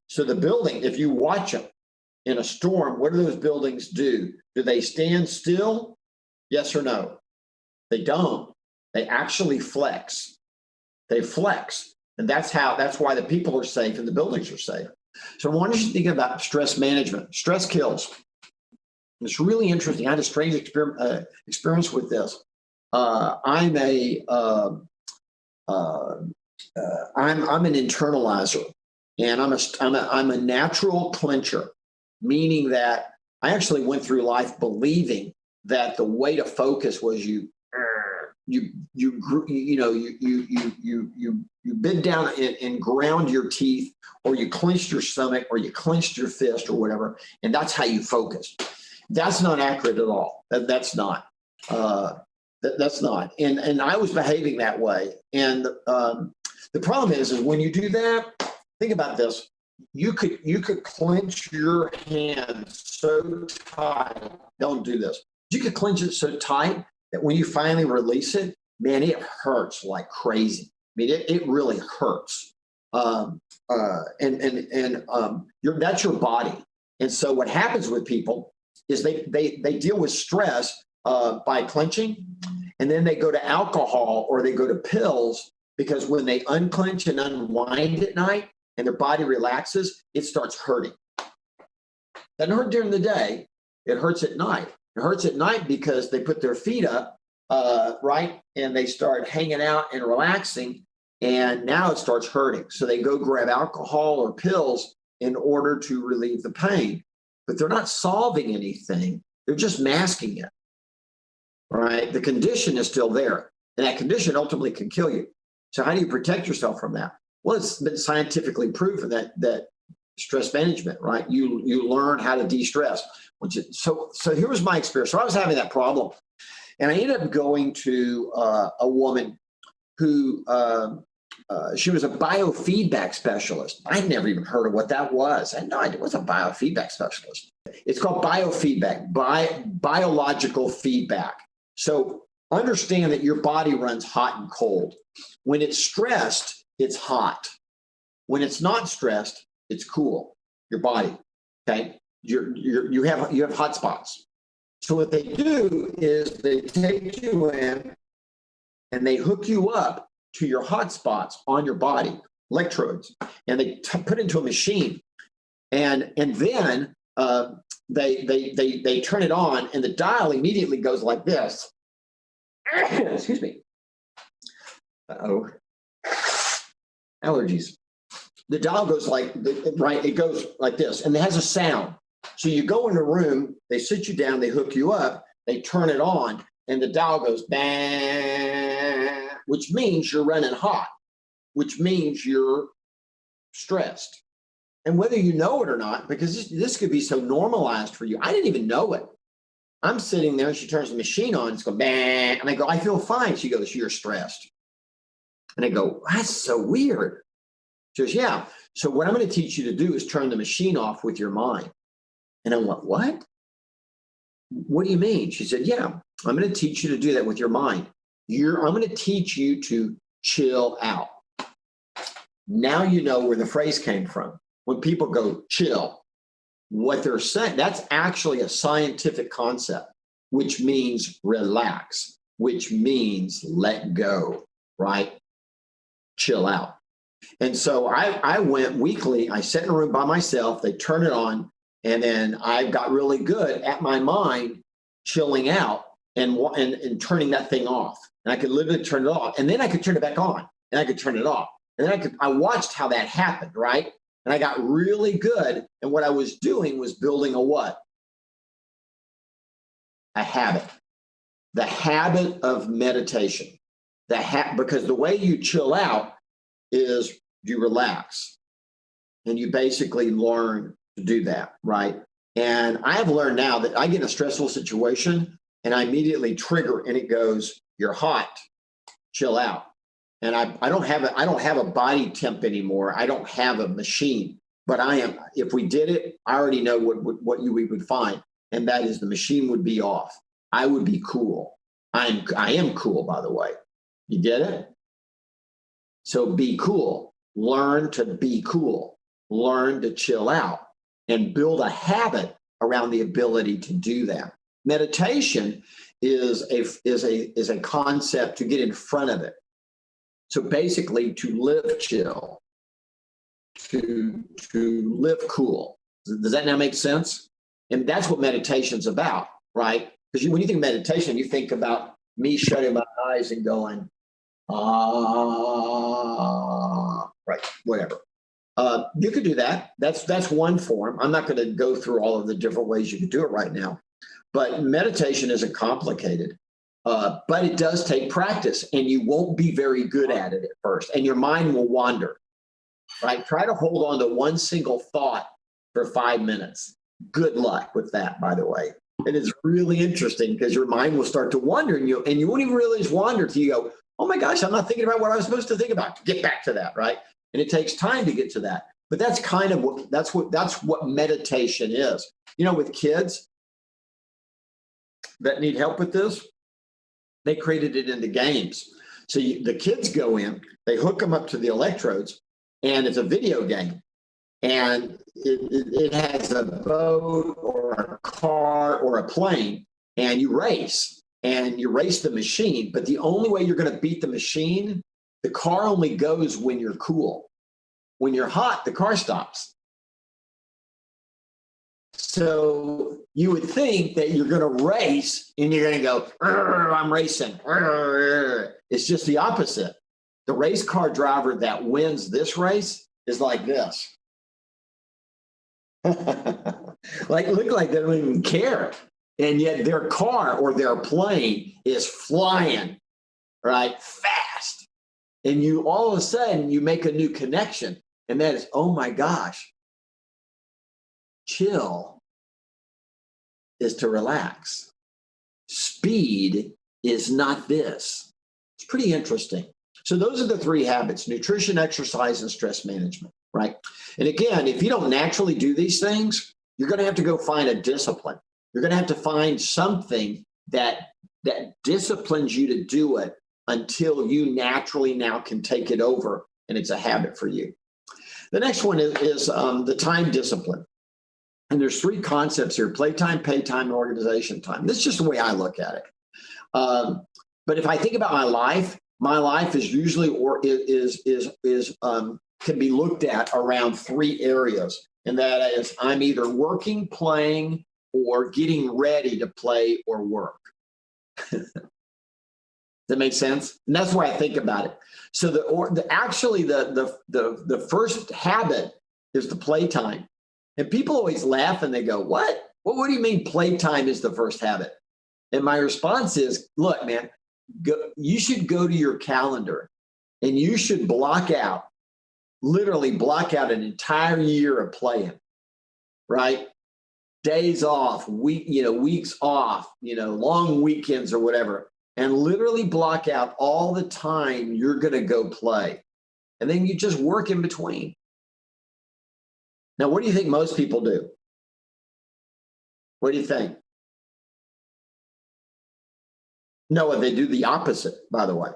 So the building, if you watch them in a storm, what do those buildings do? Do they stand still? Yes or no? They don't. They actually flex. They flex. And that's why the people are safe and the buildings are safe. So I want you to think about stress management. Stress kills. It's really interesting. I had a strange experience with this. I'm an internalizer, and I'm a natural clincher, meaning that I actually went through life believing that the way to focus was you bend down and ground your teeth, or you clenched your stomach, or you clenched your fist, or whatever, and that's how you focus. That's not accurate at all. That's not. That's not. And I was behaving that way. And the problem is when you do that, think about this. You could clench your hand so tight. Don't do this. You could clench it so tight that when you finally release it, man, it hurts like crazy. I mean, it really hurts. That's your body. And so what happens with people is they deal with stress by clenching, and then they go to alcohol or they go to pills, because when they unclench and unwind at night and their body relaxes, it starts hurting. Doesn't hurt during the day, it hurts at night. It hurts at night because they put their feet up, right, and they start hanging out and relaxing, and now it starts hurting. So they go grab alcohol or pills in order to relieve the pain. But they're not solving anything. They're just masking it, right? The condition is still there, and that condition ultimately can kill you. So how do you protect yourself from that? Well, it's been scientifically proven that stress management, right? You learn how to de-stress. So here was my experience. So I was having that problem, and I ended up going to a woman who she was a biofeedback specialist. I'd never even heard of what that was. I had no idea what's a biofeedback specialist. It's called biofeedback, biological feedback. So understand that your body runs hot and cold. When it's stressed, it's hot. When it's not stressed, it's cool. Your body, okay? You have hot spots. So what they do is they take you in and they hook you up to your hot spots on your body, electrodes, and they put into a machine, and then they turn it on, and the dial immediately goes like this. Excuse me. Uh-oh. Allergies. The dial goes like, right, it goes like this, and it has a sound. So you go in a room, they sit you down, they hook you up, they turn it on, and the dial goes bang, which means you're running hot, which means you're stressed. And whether you know it or not, because this could be so normalized for you. I didn't even know it. I'm sitting there, and she turns the machine on, it's going bang, and I go, I feel fine. She goes, you're stressed. And I go, that's so weird. She goes, yeah. So what I'm going to teach you to do is turn the machine off with your mind. And I went, what? What do you mean? She said, yeah, I'm going to teach you to do that with your mind. I'm going to teach you to chill out. Now you know where the phrase came from. When people go chill, what they're saying, that's actually a scientific concept, which means relax, which means let go, right? Chill out. And so I went weekly, I sat in a room by myself, they turn it on, and then I got really good at my mind chilling out and turning that thing off. And I could literally turn it off, and then I could turn it back on, and I could turn it off. And then I watched how that happened, right? And I got really good. And what I was doing was building a what? A habit. The habit of meditation. Because the way you chill out is you relax. And you basically learn to do that, right? And I have learned now that I get in a stressful situation and I immediately trigger and it goes, you're hot, chill out. And I don't have a body temp anymore. I don't have a machine, but if we did it, I already know what we would find. And that is the machine would be off. I would be cool. I am cool, by the way. You get it? So be cool. Learn to be cool. Learn to chill out and build a habit around the ability to do that. Meditation is a concept to get in front of it. So basically to live chill, to live cool. Does that now make sense? And that's what meditation's about, right? Because when you think of meditation, you think about me shutting my eyes and going, right, whatever. You could do that. That's one form. I'm not going to go through all of the different ways you could do it right now. But meditation isn't complicated. But it does take practice, and you won't be very good at it at first, and your mind will wander, right? Try to hold on to one single thought for 5 minutes. Good luck with that, by the way. And it's really interesting because your mind will start to wander, and you won't even realize wander till you go, oh my gosh, I'm not thinking about what I was supposed to think about. Get back to that, right? And it takes time to get to that. But that's kind of what meditation is. You know, with kids that need help with this, they created it into games. So the kids go in, they hook them up to the electrodes, and it's a video game. And it has a boat or a car or a plane, and you race the machine. But the only way you're going to beat the machine, the car only goes when you're cool. When you're hot, the car stops. So you would think that you're going to race and you're going to go, I'm racing. It's just the opposite. The race car driver that wins this race is like this. Look like they don't even care. And yet their car or their plane is flying, right, fast. And you all of a sudden, you make a new connection. And that is, oh my gosh, chill is to relax. Speed is not this. It's pretty interesting. So those are the 3 habits: nutrition, exercise, and stress management, right? And again, if you don't naturally do these things, you're going to have to go find a discipline. You're going to have to find something that disciplines you to do it until you naturally now can take it over and it's a habit for you. The next one is the time discipline. And there's 3 concepts here: playtime, pay time, and organization time. This is just the way I look at it. But if I think about my life is usually can be looked at around 3 areas. And that is, I'm either working, playing, or getting ready to play or work. Does that make sense? And that's why I think about it. So the first habit is the playtime. And people always laugh and they go, what? What do you mean playtime is the first habit? And my response is, look, man, you should go to your calendar and you should literally block out an entire year of playing, right? Days off, weeks off, long weekends or whatever. and literally block out all the time you're going to go play. And then you just work in between. Now, what do you think most people do? What do you think? No, they do the opposite, by the way.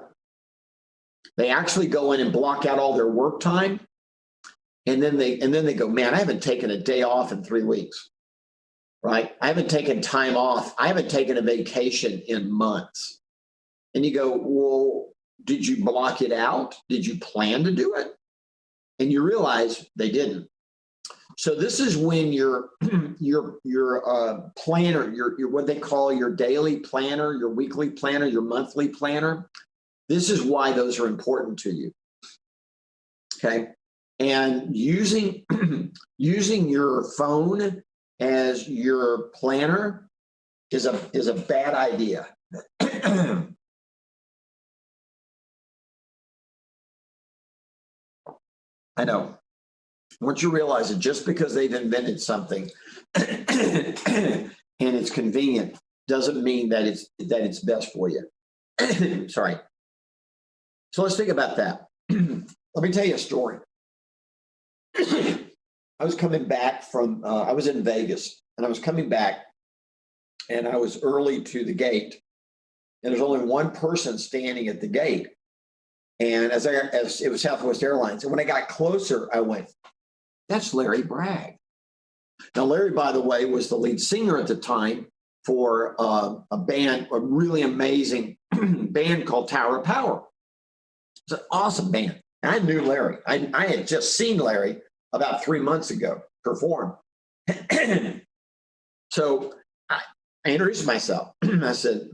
They actually go in and block out all their work time. And then they go, man, I haven't taken a day off in 3 weeks, right? I haven't taken time off. I haven't taken a vacation in months. And you go, well, did you block it out? Did you plan to do it? And you realize they didn't. So this is when your planner, your what they call your daily planner, your weekly planner, your monthly planner. This is why those are important to you. Okay. And using your phone as your planner is a bad idea. I know. Once you realize that just because they've invented something and it's convenient doesn't mean that it's best for you. Sorry. So let's think about that. Let me tell you a story. I was coming back from, I was in Vegas, and I was coming back, and I was early to the gate, and there's only one person standing at the gate. And as it was Southwest Airlines, and when I got closer, I went, that's Larry Bragg. Now, Larry, by the way, was the lead singer at the time for a band, a really amazing band called Tower of Power. It's an awesome band. And I knew Larry. I had just seen Larry about 3 months ago perform. So I introduced myself. I said,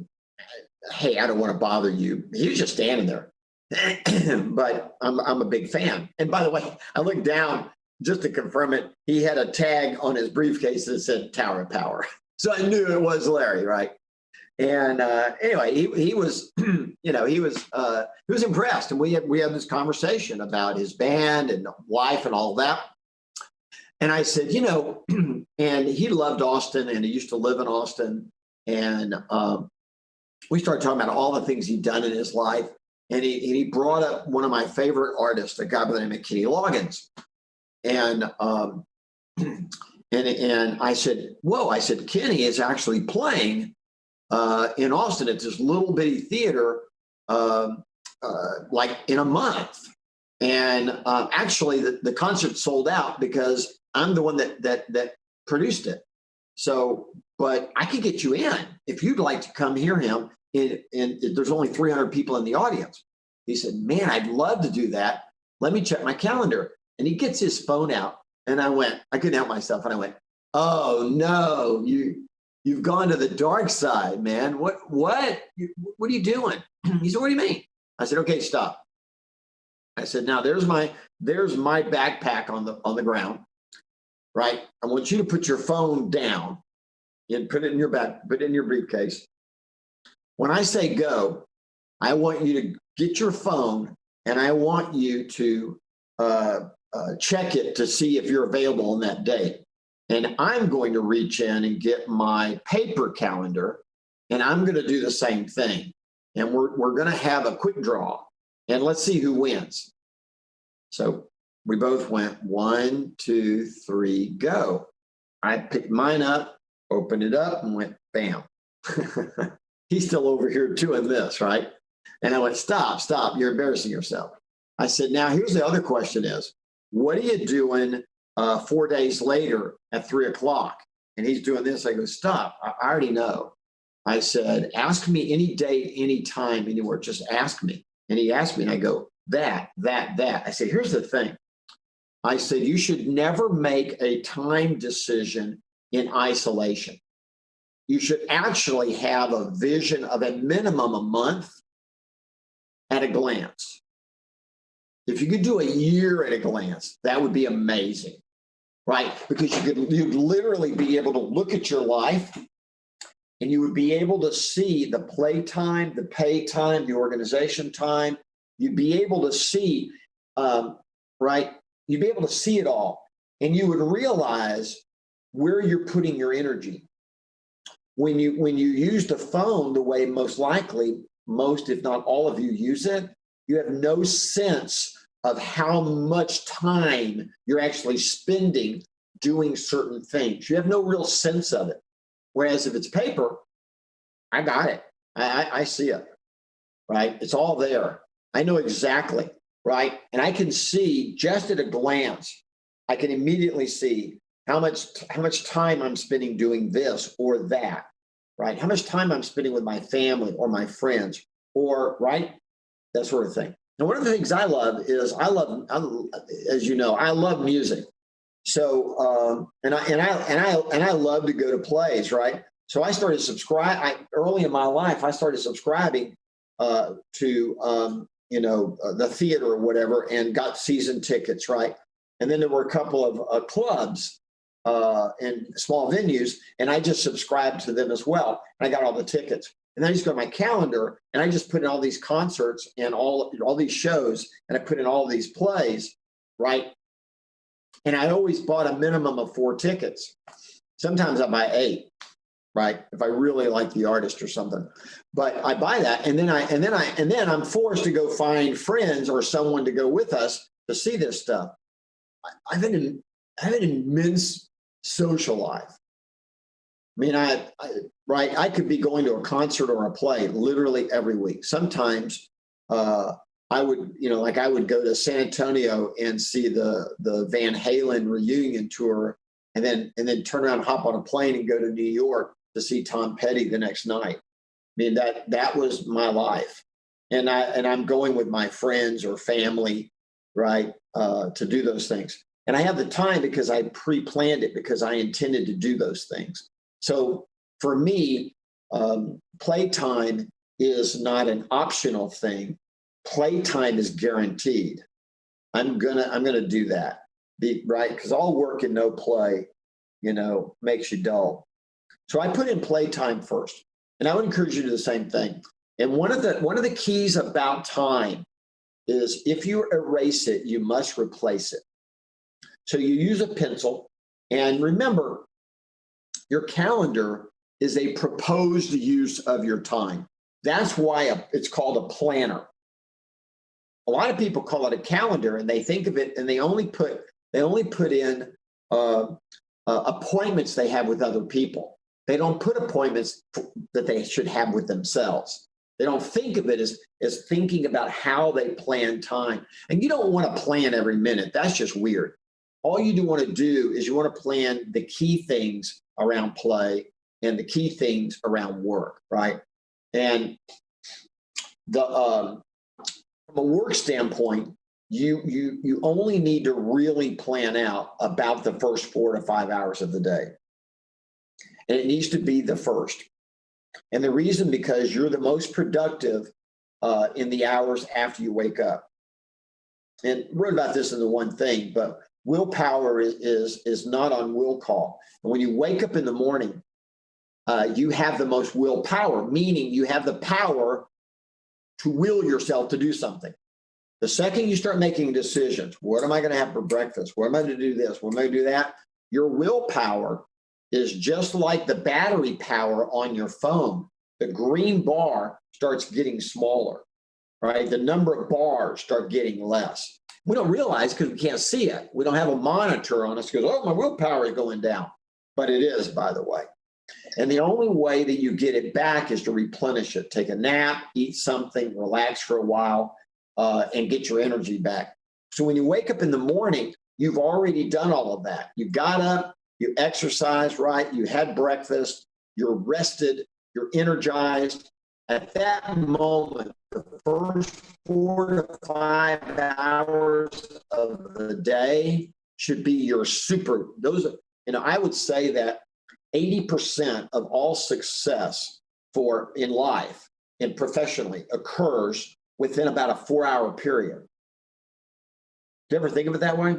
hey, I don't want to bother you. He was just standing there. But I'm a big fan. And by the way, I looked down just to confirm it. He had a tag on his briefcase that said Tower of Power. So I knew it was Larry, right? And anyway, he was, he was impressed, and we had this conversation about his band and wife and all that. And I said, and he loved Austin, and he used to live in Austin, and we started talking about all the things he'd done in his life, and he brought up one of my favorite artists, a guy by the name of Kenny Loggins, and I said, whoa! I said, Kenny is actually playing in Austin at this little bitty theater, like in a month. And actually the concert sold out because I'm the one that produced it. So, but I could get you in if you'd like to come hear him. And there's only 300 people in the audience. He said, man, I'd love to do that. Let me check my calendar. And he gets his phone out, and I couldn't help myself. And I went, oh no, you've gone to the dark side, man. What are you doing? He said, what do you mean? I said, okay, stop. I said, now there's my backpack on the ground, right? I want you to put your phone down and put it in your briefcase. When I say go, I want you to get your phone, and I want you to check it to see if you're available on that date. And I'm going to reach in and get my paper calendar, and I'm going to do the same thing. And we're going to have a quick draw, and let's see who wins. So we both went 1, 2, 3, go. I picked mine up, opened it up, and went bam. He's still over here doing this, right? And I went, stop, you're embarrassing yourself. I said, now here's the other question is, what are you doing 4 days later at 3 o'clock? And he's doing this. I go, stop. I already know. I said, ask me any date, any time, anywhere. Just ask me. And he asked me, and I go, that. I said, here's the thing. I said, you should never make a time decision in isolation. You should actually have a vision of a minimum a month at a glance. If you could do a year at a glance, that would be amazing, right? Because you'd literally be able to look at your life, and you would be able to see the play time, the pay time, the organization time. You'd be able to see, right? You'd be able to see it all, and you would realize where you're putting your energy. When you use the phone the way most likely most, if not all of you use it, you have no sense of how much time you're actually spending doing certain things. You have no real sense of it. Whereas if it's paper, I got it. I see it, right? It's all there. I know exactly, right? And I can see just at a glance, I can immediately see how much time I'm spending doing this or that, right? How much time I'm spending with my family or my friends, or right, that sort of thing. And one of the things I love is as you know, I love music. So and I love to go to plays, right? So I started early in my life. I started subscribing to the theater or whatever, and got season tickets, right? And then there were a couple of clubs and small venues, and I just subscribed to them as well. And I got all the tickets. And then I just go to my calendar and I just put in all these concerts and all these shows, and I put in all these plays, right? And I always bought a minimum of 4 tickets. Sometimes I buy 8, right? If I really like the artist or something. But I buy that, and then I'm forced to go find friends or someone to go with us to see this stuff. I have an immense social life. I mean, I could be going to a concert or a play literally every week. Sometimes I would, I would go to San Antonio and see the Van Halen reunion tour, and then turn around, hop on a plane, and go to New York to see Tom Petty the next night. I mean, that was my life, and I'm going with my friends or family, right, to do those things. And I have the time because I pre-planned it, because I intended to do those things. So for me, playtime is not an optional thing. Playtime is guaranteed. I'm gonna do that, right? Because all work and no play, makes you dull. So I put in playtime first, and I would encourage you to do the same thing. And one of the keys about time is, if you erase it, you must replace it. So you use a pencil, and remember, your calendar is a proposed use of your time. That's why it's called a planner. A lot of people call it a calendar, and they think of it, and they only put in appointments they have with other people. They don't put appointments that they should have with themselves. They don't think of it as thinking about how they plan time. And you don't want to plan every minute. That's just weird. All you do want to do is you want to plan the key things around play and the key things around work, right? And from a work standpoint, you only need to really plan out about the first 4 to 5 hours of the day. And it needs to be the first. And the reason, because you're the most productive in the hours after you wake up. And I wrote about this in the One Thing, but willpower is not on will call. And when you wake up in the morning, you have the most willpower, meaning you have the power to will yourself to do something. The second you start making decisions, what am I going to have for breakfast? What am I going to do this? What am I going to do that? Your willpower is just like the battery power on your phone. The green bar starts getting smaller, right? The number of bars start getting less. We don't realize because we can't see it. We don't have a monitor on us because, oh, my willpower is going down. But it is, by the way. And the only way that you get it back is to replenish it. Take a nap, eat something, relax for a while, and get your energy back. So when you wake up in the morning, you've already done all of that. You got up, you exercised, right? You had breakfast, you're rested, you're energized. At that moment, the first 4 to 5 hours of the day should be your I would say that 80% of all success in life and professionally occurs within about a 4-hour period. Do you ever think of it that way?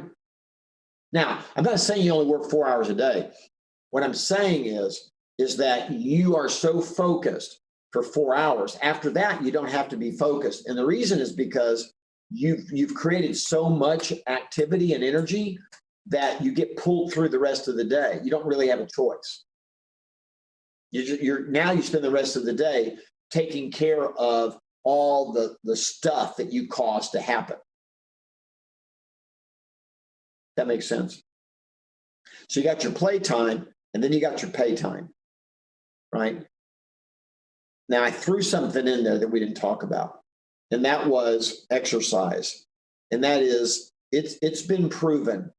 Now, I'm not saying you only work 4 hours a day. What I'm saying is that you are so focused for 4 hours. After that, you don't have to be focused. And the reason is because you've created so much activity and energy that you get pulled through the rest of the day. You don't really have a choice. You spend the rest of the day taking care of all the stuff that you caused to happen. That makes sense. So you got your play time, and then you got your pay time, right? Now, I threw something in there that we didn't talk about, and that was exercise. And that is, it's been proven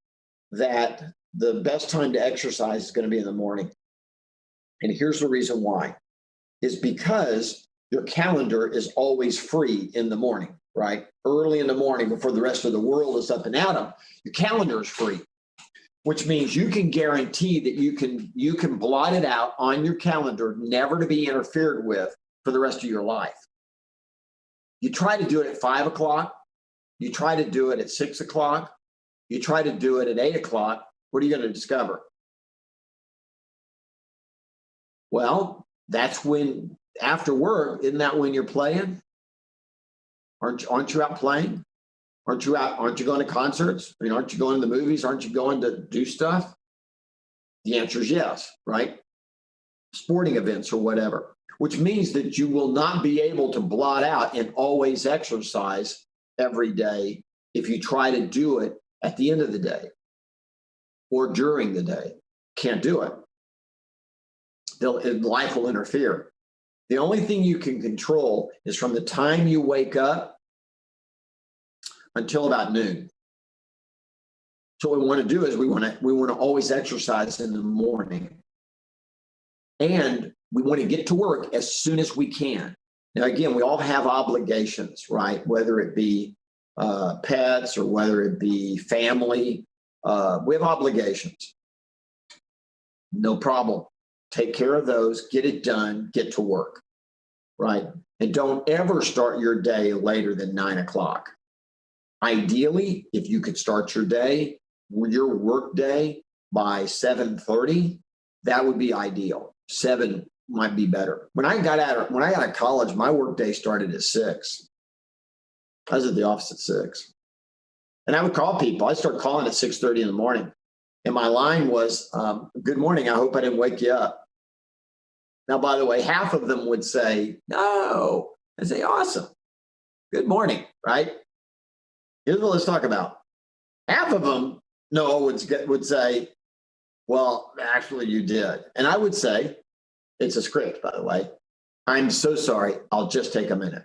that the best time to exercise is going to be in the morning. And here's the reason why, is because your calendar is always free in the morning, right? Early in the morning before the rest of the world is up and at 'em, your calendar is free, which means you can guarantee that you can blot it out on your calendar, never to be interfered with for the rest of your life. You try to do it at 5 o'clock, you try to do it at 6 o'clock, you try to do it at 8 o'clock, what are you going to discover? Well, that's when, after work, isn't that when you're playing? Aren't you out playing? Aren't you going to concerts? I mean, aren't you going to the movies? Aren't you going to do stuff? The answer is yes, right? Sporting events or whatever, which means that you will not be able to blot out and always exercise every day if you try to do it at the end of the day or during the day. Can't do it. Life will interfere. The only thing you can control is from the time you wake up until about noon. So what we want to do is we want to always exercise in the morning. And we want to get to work as soon as we can. Now, again, we all have obligations, right? Whether it be pets or whether it be family, we have obligations. No problem. Take care of those, get it done, get to work, right? And don't ever start your day later than 9 o'clock. Ideally, if you could start your work day by 7:30, that would be ideal. 7 might be better. When I got out of college, my work day started at 6. I was at the office at 6. And I would call people. I started calling at 6:30 in the morning. And my line was, good morning, I hope I didn't wake you up. Now, by the way, half of them would say, no. I'd say, awesome. Good morning, right? Here's what let's talk about. Half of them, no, would say, well, actually you did. And I would say, it's a script, by the way. I'm so sorry, I'll just take a minute.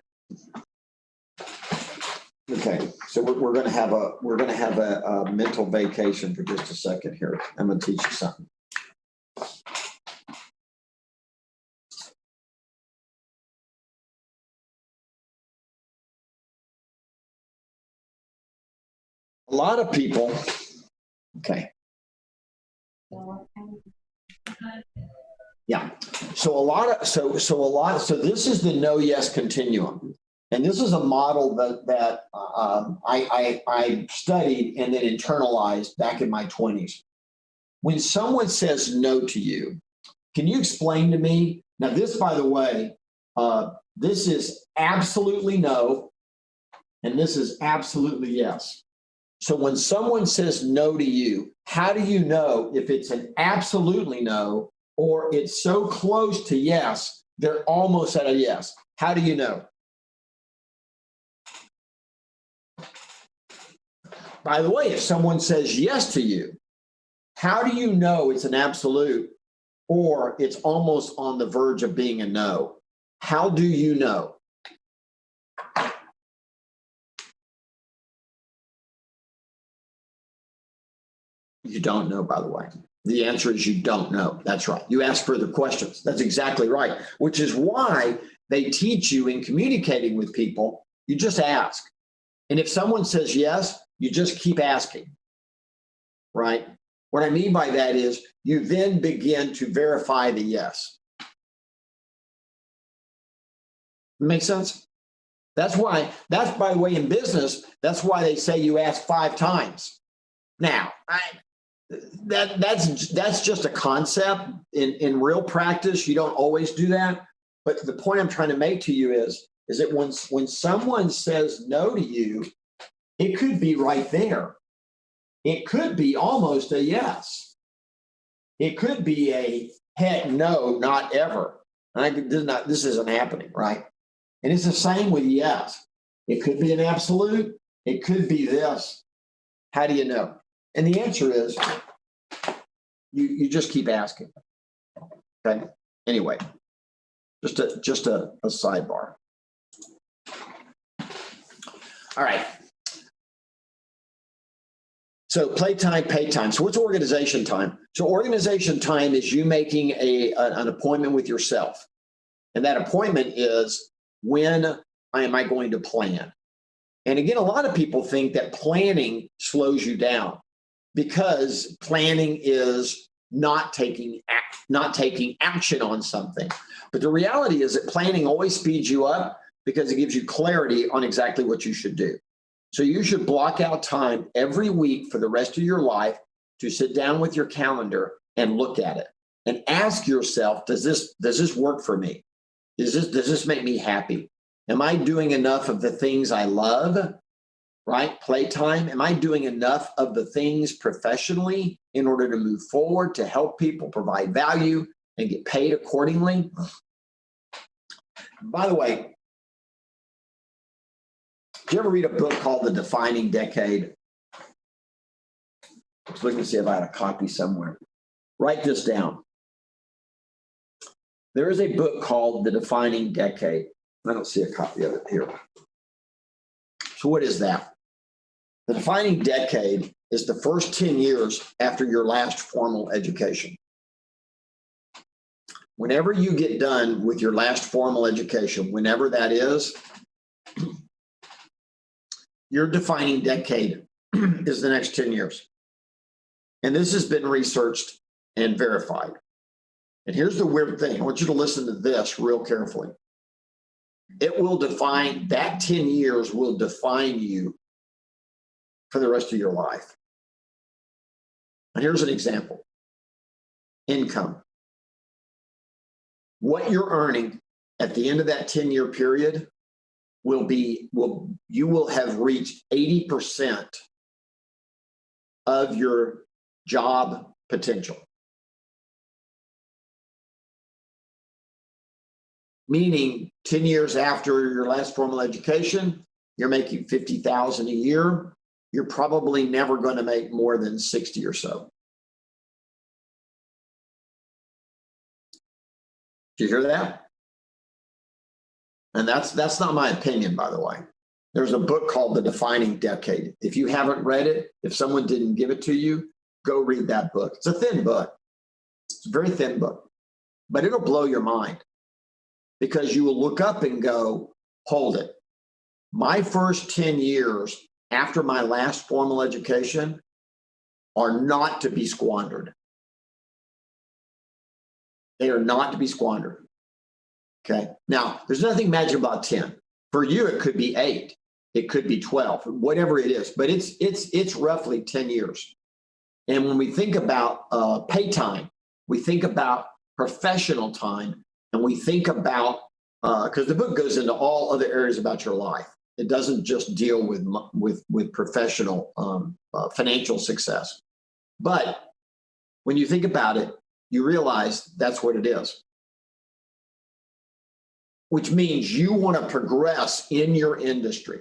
Okay, so we're going to have a mental vacation for just a second here. I'm going to teach you something. A lot of people, okay. Yeah. So this is the no-yes continuum. And this is a model that I studied and then internalized back in my 20s. When someone says no to you, can you explain to me? Now, this, by the way, this is absolutely no, and this is absolutely yes. So when someone says no to you, how do you know if it's an absolutely no or it's so close to yes, they're almost at a yes? How do you know? By the way, if someone says yes to you, how do you know it's an absolute or it's almost on the verge of being a no? How do you know? You don't know, by the way. The answer is you don't know. That's right. You ask further questions. That's exactly right, which is why they teach you in communicating with people, you just ask. And if someone says yes, you just keep asking, right? What I mean by that is you then begin to verify the yes. Make sense? That's by the way, in business, that's why they say you ask 5 times. Now, that's just a concept. In real practice, you don't always do that. But the point I'm trying to make to you is that when someone says no to you, it could be right there. It could be almost a yes. It could be a heck no, not ever. And this isn't happening, right? And it's the same with yes. It could be an absolute. It could be this. How do you know? And the answer is you just keep asking. Okay. Anyway, just a sidebar. All right. So playtime, pay time. So what's organization time? So organization time is you making an appointment with yourself. And that appointment is, when am I going to plan? And again, a lot of people think that planning slows you down, because planning is not taking action on something. But the reality is that planning always speeds you up, because it gives you clarity on exactly what you should do. So you should block out time every week for the rest of your life to sit down with your calendar and look at it and ask yourself, does this work for me? Does this make me happy? Am I doing enough of the things I love, right? Playtime. Am I doing enough of the things professionally in order to move forward, to help people, provide value, and get paid accordingly? By the way, did you ever read a book called The Defining Decade? I was looking to see if I had a copy somewhere. Write this down. There is a book called The Defining Decade. I don't see a copy of it here. So what is that? The defining decade is the first 10 years after your last formal education. Whenever you get done with your last formal education, whenever that is, your defining decade is the next 10 years. And this has been researched and verified. And here's the weird thing. I want you to listen to this real carefully. It will define, that 10 years will define you for the rest of your life. And here's an example. Income. What you're earning at the end of that 10-year period you will have reached 80% of your job potential. Meaning 10 years after your last formal education, you're making $50,000 a year. You're probably never going to make more than 60 or so. Did you hear that? And that's not my opinion, by the way. There's a book called The Defining Decade. If you haven't read it, if someone didn't give it to you, go read that book. It's a thin book. It's a very thin book, but it'll blow your mind, because you will look up and go, hold it. My first 10 years after my last formal education are not to be squandered. They are not to be squandered. Okay. Now, there's nothing magic about 10. For you, it could be 8. It could be 12, whatever it is, but it's roughly 10 years. And when we think about pay time, we think about professional time, and we think about, because the book goes into all other areas about your life. It doesn't just deal with professional financial success. But when you think about it, you realize that's what it is. Which means you want to progress in your industry.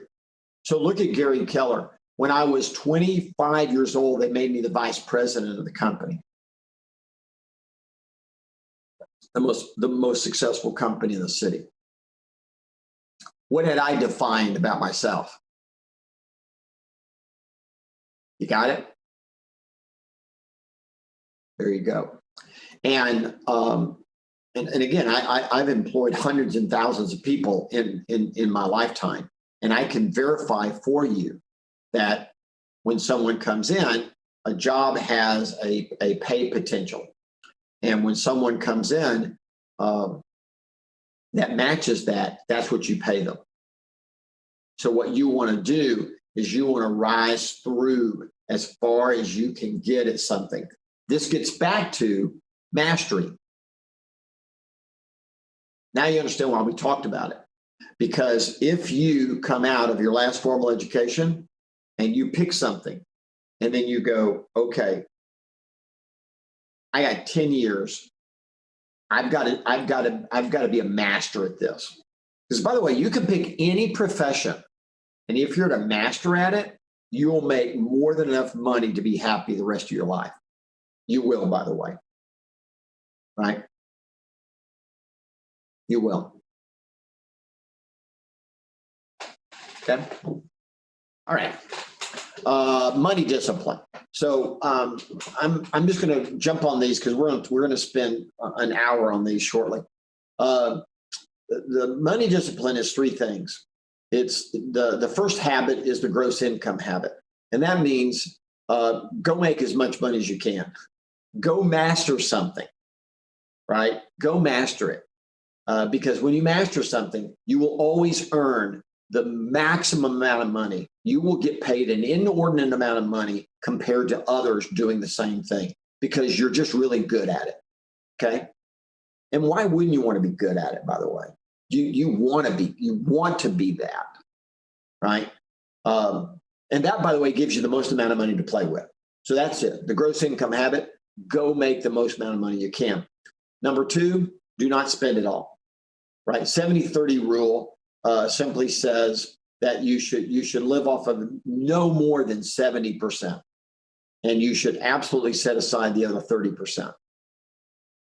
So look at Gary Keller. When I was 25 years old, they made me the vice president of the company. The most successful company in the city. What had I defined about myself? You got it? There you go. And again, I've employed hundreds and thousands of people in my lifetime, and I can verify for you that when someone comes in, a job has a pay potential, and when someone comes in that matches that, that's what you pay them. So what you want to do is you want to rise through as far as you can get at something. This gets back to mastery. Now you understand why we talked about it. Because if you come out of your last formal education and you pick something, and then you go, okay, I got 10 years I've got to be a master at this. Because by the way, you can pick any profession, and if you're a master at it, you will make more than enough money to be happy the rest of your life. You will, by the way, right? You will. Okay. All right. Money discipline. So I'm just going to jump on these because we're going to spend an hour on these shortly. The money discipline is three things. It's the first habit is the gross income habit, and that means go make as much money as you can. Go master something, right? Go master it, because when you master something, you will always earn the maximum amount of money. You will get paid an inordinate amount of money compared to others doing the same thing because you're just really good at it. Okay. And why wouldn't you want to be good at it, by the way? You want to be that, right? And that, by the way, gives you the most amount of money to play with. So that's it. The gross income habit, go make the most amount of money you can. Number two, do not spend it all, right? 70-30 rule simply says that you should live off of no more than 70%. And you should absolutely set aside the other 30%.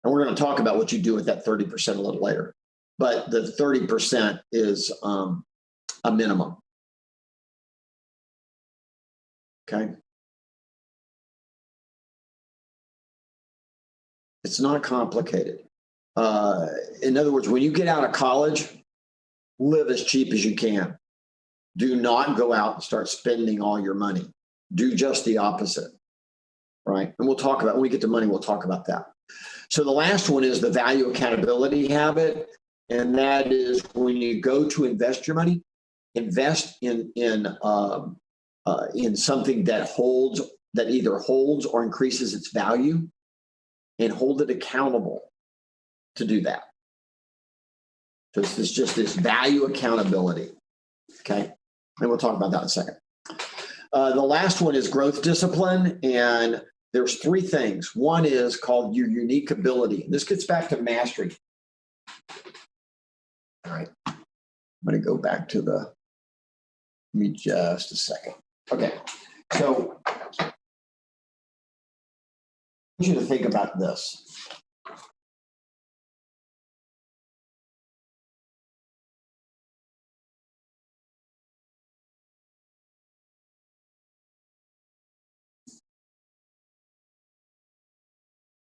And we're going to talk about what you do with that 30% a little later. But the 30% is a minimum. Okay. It's not complicated. In other words, when you get out of college, live as cheap as you can. Do not go out and start spending all your money. Do just the opposite, right? And we'll talk about, when we get to money, we'll talk about that. So the last one is the value accountability habit. And that is when you go to invest your money, invest in something that either holds or increases its value, and hold it accountable to do that. So it's just this value accountability. Okay. And we'll talk about that in a second. The last one is growth discipline. And there's three things. One is called your unique ability. And this gets back to mastery. All right. I'm going to go back to give me just a second. Okay. So I want you to think about this.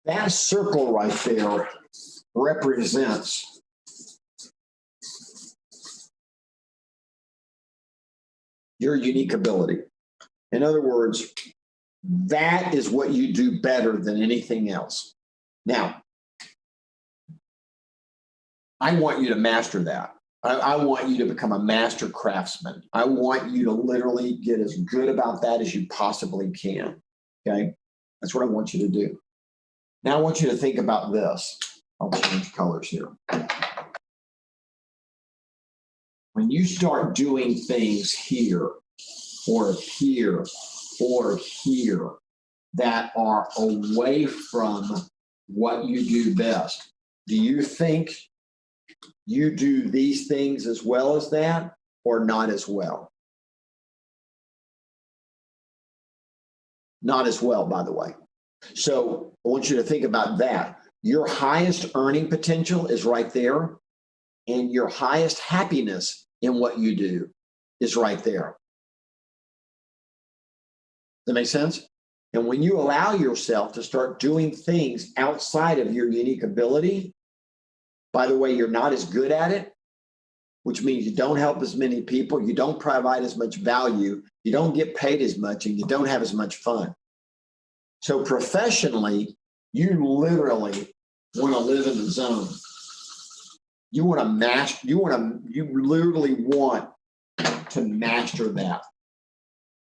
That circle right there represents your unique ability. In other words, that is what you do better than anything else. Now, I want you to master that. I want you to become a master craftsman. I want you to literally get as good about that as you possibly can. Okay? That's what I want you to do. Now I want you to think about this. I'll change colors here. When you start doing things here or here or here that are away from what you do best, do you think you do these things as well as that or not as well? Not as well, by the way. So I want you to think about that. Your highest earning potential is right there, and your highest happiness in what you do is right there. Does that make sense? And when you allow yourself to start doing things outside of your unique ability, by the way, you're not as good at it, which means you don't help as many people, you don't provide as much value, you don't get paid as much, and you don't have as much fun. So professionally, you literally want to live in the zone. You want to master, you literally want to master that.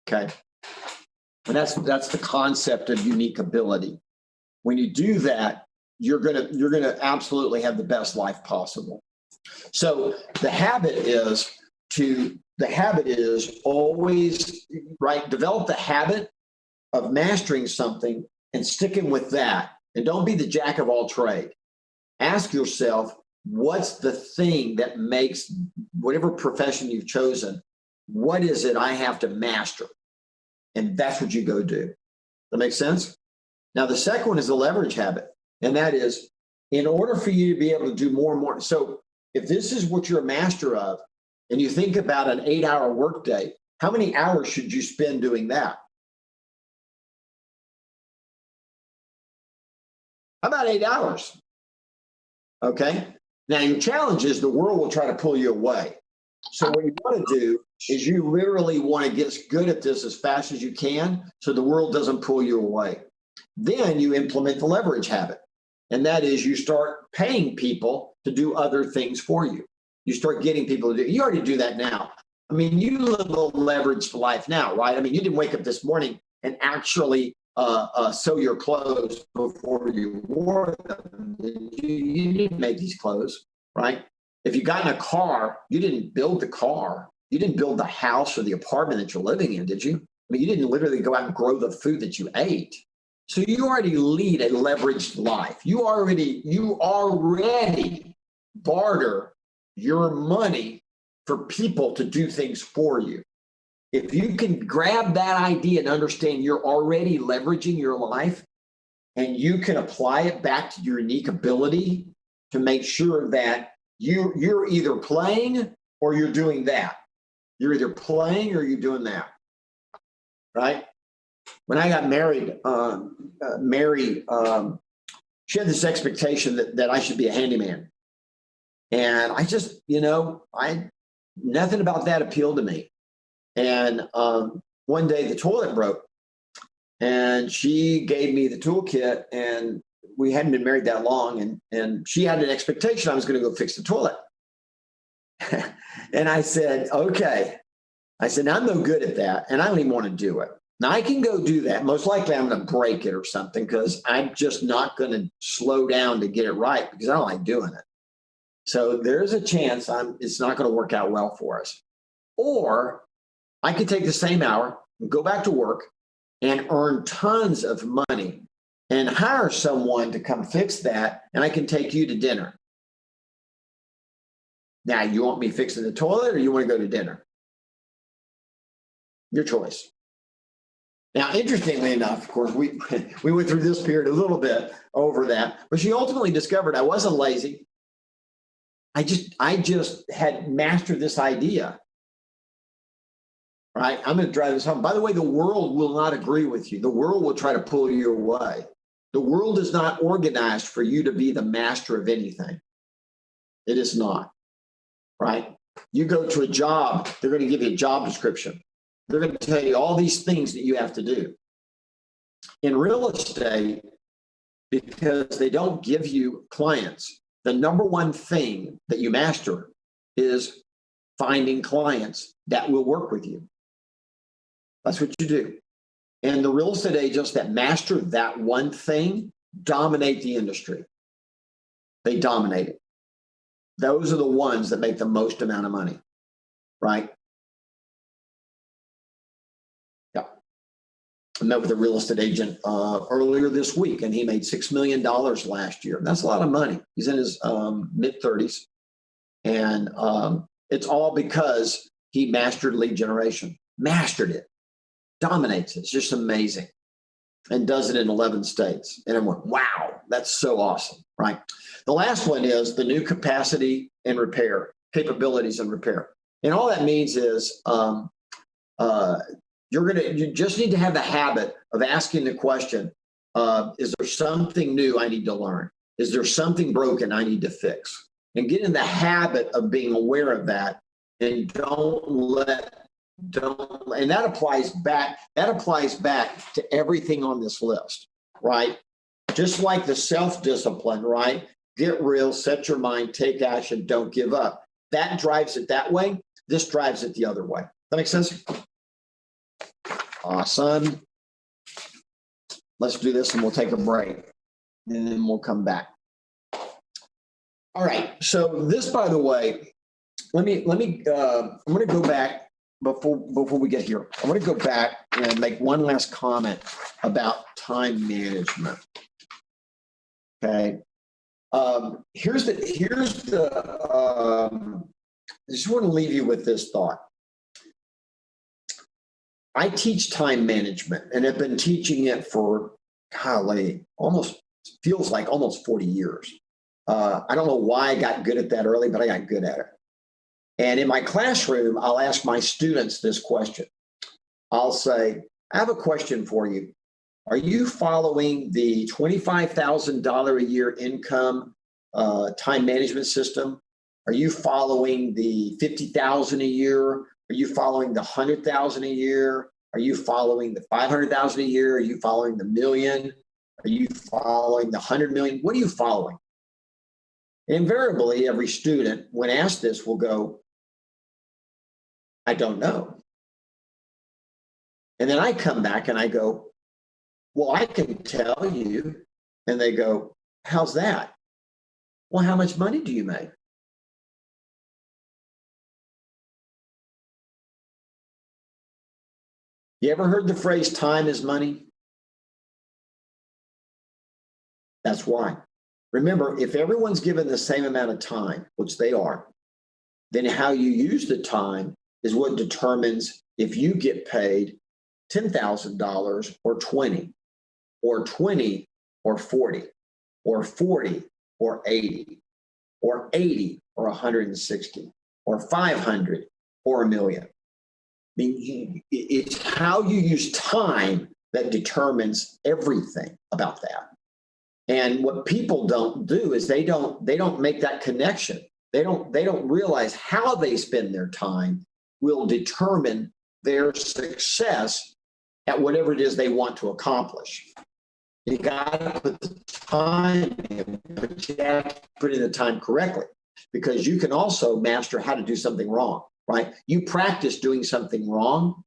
Okay. And that's the concept of unique ability. When you do that, you're gonna absolutely have the best life possible. So the habit is always, right, develop the habit of mastering something and sticking with that. And don't be the jack of all trade. ask yourself, what's the thing that makes whatever profession you've chosen, what is it I have to master? And that's what you go do. That makes sense? Now, the second one is the leverage habit. And that is, in order for you to be able to do more and more. So if this is what you're a master of, and you think about an 8-hour workday, how many hours should you spend doing that? How about 8 hours? Okay. Now, your challenge is the world will try to pull you away. So what you want to do is you literally want to get good at this as fast as you can so the world doesn't pull you away. Then you implement the leverage habit. And that is you start paying people to do other things for you. You start getting people to do, you already do that now. I mean, you live a leveraged life now, right? I mean, you didn't wake up this morning and actually sew your clothes before you wore them. You didn't make these clothes, right? If you got in a car, you didn't build the car. You didn't build the house or the apartment that you're living in, did you? I mean, you didn't literally go out and grow the food that you ate. So you already lead a leveraged life. You already barter your money for people to do things for you. If you can grab that idea and understand you're already leveraging your life, and you can apply it back to your unique ability to make sure that you're either playing or you're doing that. You're either playing or you're doing that, right? When I got married, Mary, she had this expectation that I should be a handyman. And I just, nothing about that appealed to me. And one day the toilet broke and she gave me the toolkit, and we hadn't been married that long. And she had an expectation I was going to go fix the toilet. And I said, okay. I said, I'm no good at that. And I don't even want to do it. Now I can go do that. Most likely I'm going to break it or something because I'm just not going to slow down to get it right because I don't like doing it. So there's a chance it's not going to work out well for us. Or I could take the same hour and go back to work and earn tons of money and hire someone to come fix that, and I can take you to dinner. Now, you want me fixing the toilet or you want to go to dinner? Your choice. Now, interestingly enough, of course, we went through this period a little bit over that, but she ultimately discovered I wasn't lazy. I just had mastered this idea. Right? I'm going to drive this home. By the way, the world will not agree with you. The world will try to pull you away. The world is not organized for you to be the master of anything. It is not. Right? You go to a job, they're going to give you a job description. They're going to tell you all these things that you have to do. In real estate, because they don't give you clients, the number one thing that you master is finding clients that will work with you. That's what you do. And the real estate agents that master that one thing dominate the industry. They dominate it. Those are the ones that make the most amount of money, right? Yeah. I met with a real estate agent earlier this week, and he made $6 million last year. That's a lot of money. He's in his mid-30s. And it's all because he mastered lead generation, mastered it, dominates it. It's just amazing, and does it in 11 states. And I went, wow, that's so awesome, right? The last one is the new capacity and repair, capabilities and repair. And all that means is you just need to have the habit of asking the question, is there something new I need to learn? Is there something broken I need to fix? And get in the habit of being aware of that, and and that applies back to everything on this list, right? Just like the self-discipline, right? Get real, set your mind, take action, don't give up. That drives it that way. This drives it the other way. That makes sense? Awesome. Let's do this and we'll take a break and then we'll come back. All right. So this, by the way, I'm going to go back before we get here. I'm going to go back and make one last comment about time management. Okay. Here's the I just want to leave you with this thought. I teach time management and have been teaching it for, golly, almost feels like almost 40 years. I don't know why I got good at that early, but I got good at it. And in my classroom, I'll ask my students this question. I'll say, I have a question for you. Are you following the $25,000 a year income time management system? Are you following the $50,000 a year? Are you following the $100,000 a year? Are you following the $500,000 a year? Are you following the million? Are you following the 100 million? What are you following? Invariably, every student, when asked this, will go, I don't know. And then I come back and I go, well, I can tell you. And they go, how's that? Well, how much money do you make? You ever heard the phrase time is money? That's why. Remember, if everyone's given the same amount of time, which they are, then how you use the time is what determines if you get paid $10,000 or 20, or 20 or 40, or 40 or 80, or 80 or 160, or 500 or a million. I mean, it's how you use time that determines everything about that. And what people don't do is they don't make that connection. They don't realize how they spend their time will determine their success at whatever it is they want to accomplish. You got to put the time in, but you have to put in the time correctly, because you can also master how to do something wrong, right? You practice doing something wrong,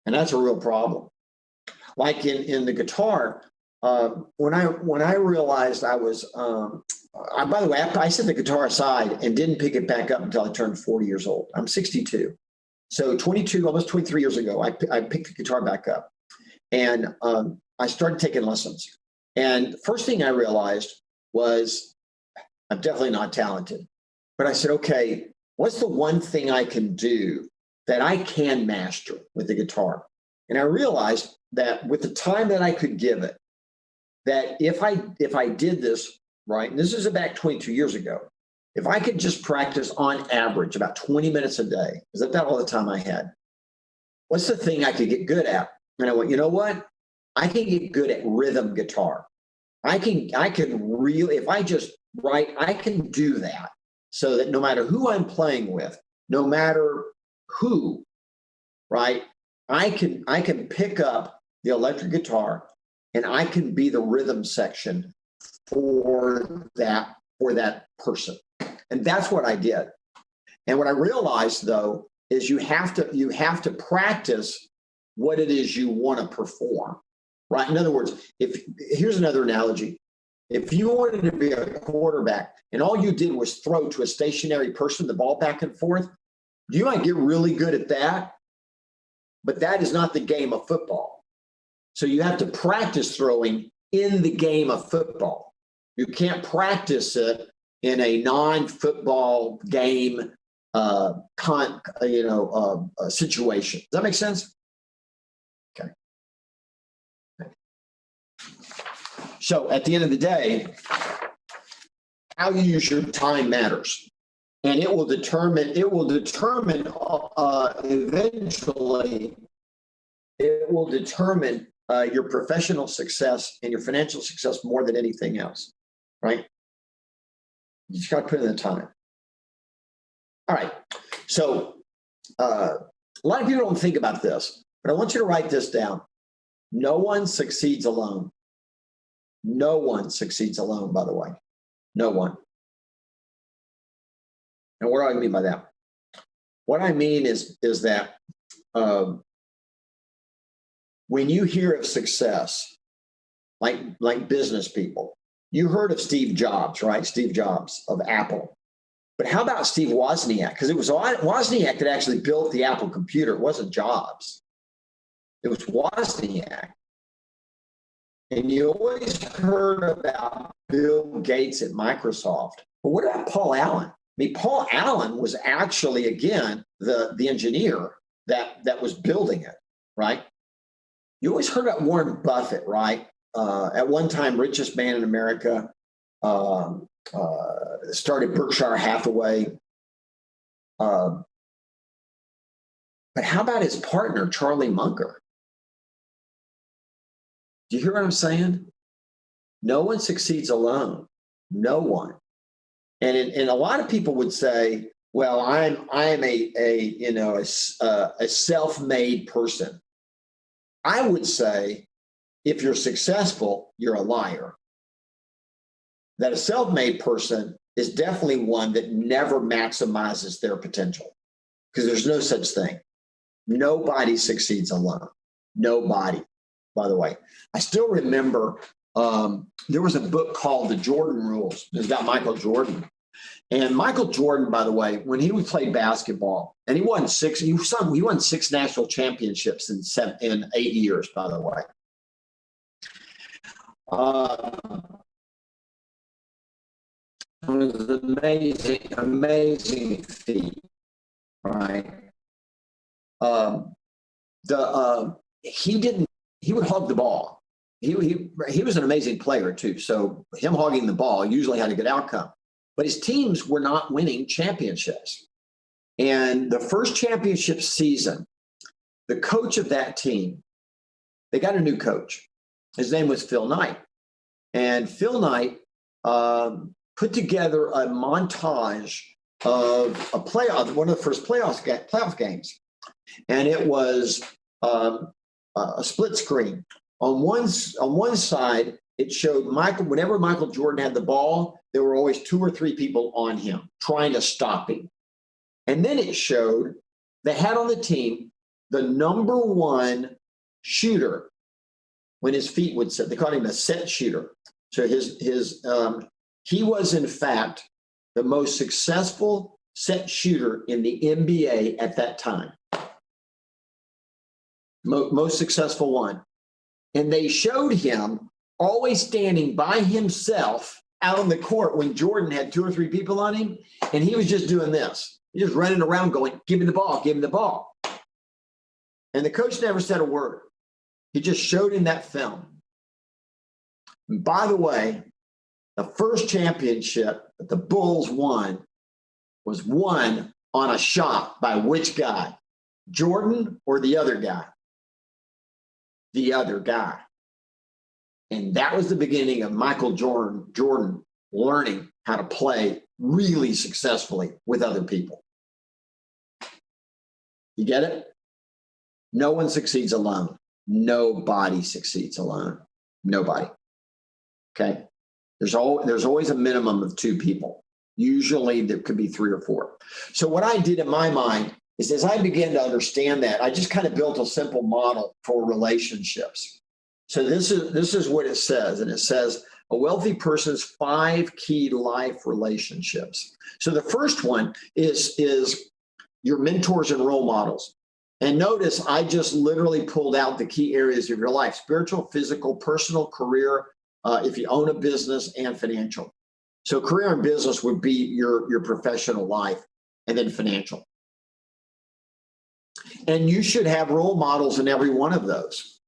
and that's a real problem. Like in the guitar, when I realized I was, by the way, I set the guitar aside and didn't pick it back up until I turned 40 years old. I'm 62. So 22, almost 23 years ago, I picked the guitar back up, and I started taking lessons. And the first thing I realized was I'm definitely not talented. But I said, okay, what's the one thing I can do that I can master with the guitar? And I realized that with the time that I could give it, that if I did this right, and this is about 22 years ago, if I could just practice on average about 20 minutes a day, because that's about all the time I had, what's the thing I could get good at? And I went, you know what? I can get good at rhythm guitar. I can really, if I just write, I can do that so that no matter who I'm playing with, no matter who, right, I can pick up the electric guitar and I can be the rhythm section for that person. And that's what I did. And what I realized, though, is you have to practice what it is you want to perform, right? In other words, here's another analogy. If you wanted to be a quarterback and all you did was throw to a stationary person the ball back and forth, you might get really good at that, but that is not the game of football. So you have to practice throwing in the game of football. You can't practice it in a non-football game situation. Does that make sense? Okay. So at the end of the day, how you use your time matters, and it will determine eventually. It will determine your professional success and your financial success more than anything else, right? You just got to put in the time. All right. So a lot of people don't think about this, but I want you to write this down. No one succeeds alone. No one succeeds alone, by the way. No one. And what do I mean by that? What I mean is that when you hear of success, like business people, you heard of Steve Jobs, right? Steve Jobs of Apple. But how about Steve Wozniak? Because it was Wozniak that actually built the Apple computer. It wasn't Jobs. It was Wozniak. And you always heard about Bill Gates at Microsoft. But what about Paul Allen? I mean, Paul Allen was actually, again, the engineer that was building it, right? You always heard about Warren Buffett, right? At one time, richest man in America, started Berkshire Hathaway. But how about his partner, Charlie Munger? Do you hear what I'm saying? No one succeeds alone. No one. And a lot of people would say, well, I'm a self-made person. I would say, if you're successful, you're a liar. That a self-made person is definitely one that never maximizes their potential, because there's no such thing. Nobody succeeds alone. Nobody, by the way. I still remember there was a book called The Jordan Rules. It's about Michael Jordan. And Michael Jordan, by the way, when he would play basketball, and he won 6 national championships in 8 years, by the way. It was an amazing feat, right? He would hog the ball. He was an amazing player too. So him hogging the ball usually had a good outcome. But his teams were not winning championships. And the first championship season, the coach of that team, they got a new coach. His name was Phil Knight. And Phil Knight put together a montage of one of the first playoff games. And it was a split screen. On one side, it showed Michael, whenever Michael Jordan had the ball, there were always 2 or 3 people on him trying to stop him. And then it showed they had on the team the number 1 shooter when his feet would set. They called him a set shooter. So he was in fact the most successful set shooter in the NBA at that time. Most successful one. And they showed him always standing by himself out on the court when Jordan had 2 or 3 people on him, and he was just doing this. He was running around going, give me the ball, give me the ball. And the coach never said a word. He just showed him that film. And by the way, the first championship that the Bulls won was won on a shot by which guy? Jordan or the other guy? The other guy. And that was the beginning of Michael Jordan learning how to play really successfully with other people. You get it? No one succeeds alone. Nobody succeeds alone. Nobody. Okay? There's always a minimum of 2 people. Usually there could be 3 or 4. So what I did in my mind is, as I began to understand that, I just kind of built a simple model for relationships. So this is what it says, and it says a wealthy person's 5 key life relationships. So the first one is your mentors and role models. And notice I just literally pulled out the key areas of your life: spiritual, physical, personal, career, if you own a business, and financial. So career and business would be your professional life, and then financial. And you should have role models in every one of those,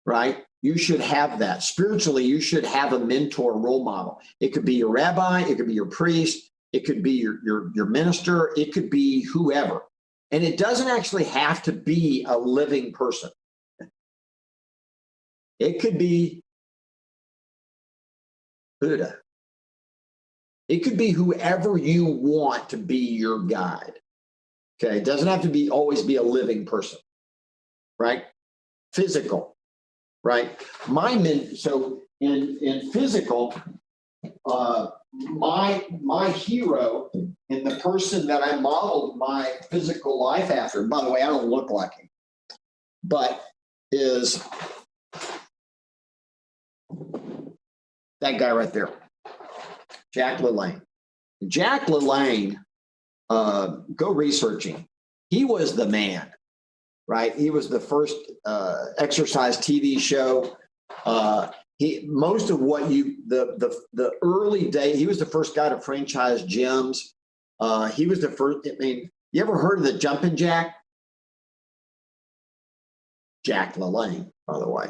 right? You should have that. Spiritually, you should have a mentor role model. It could be your rabbi, it could be your priest, it could be your minister, it could be whoever. And it doesn't actually have to be a living person. It could be Buddha. It could be whoever you want to be your guide. Okay, it doesn't have to always be a living person, right? Physical, right? So in physical, my hero and the person that I modeled my physical life after, by the way, I don't look like him, but is that guy right there, Jack LaLanne. Jack LaLanne, go researching. He was the man, right? He was the first exercise TV show. most of what the early day, he was the first guy to franchise gyms. He was the first. I mean, you ever heard of the Jumpin' Jack? Jack LaLanne, by the way.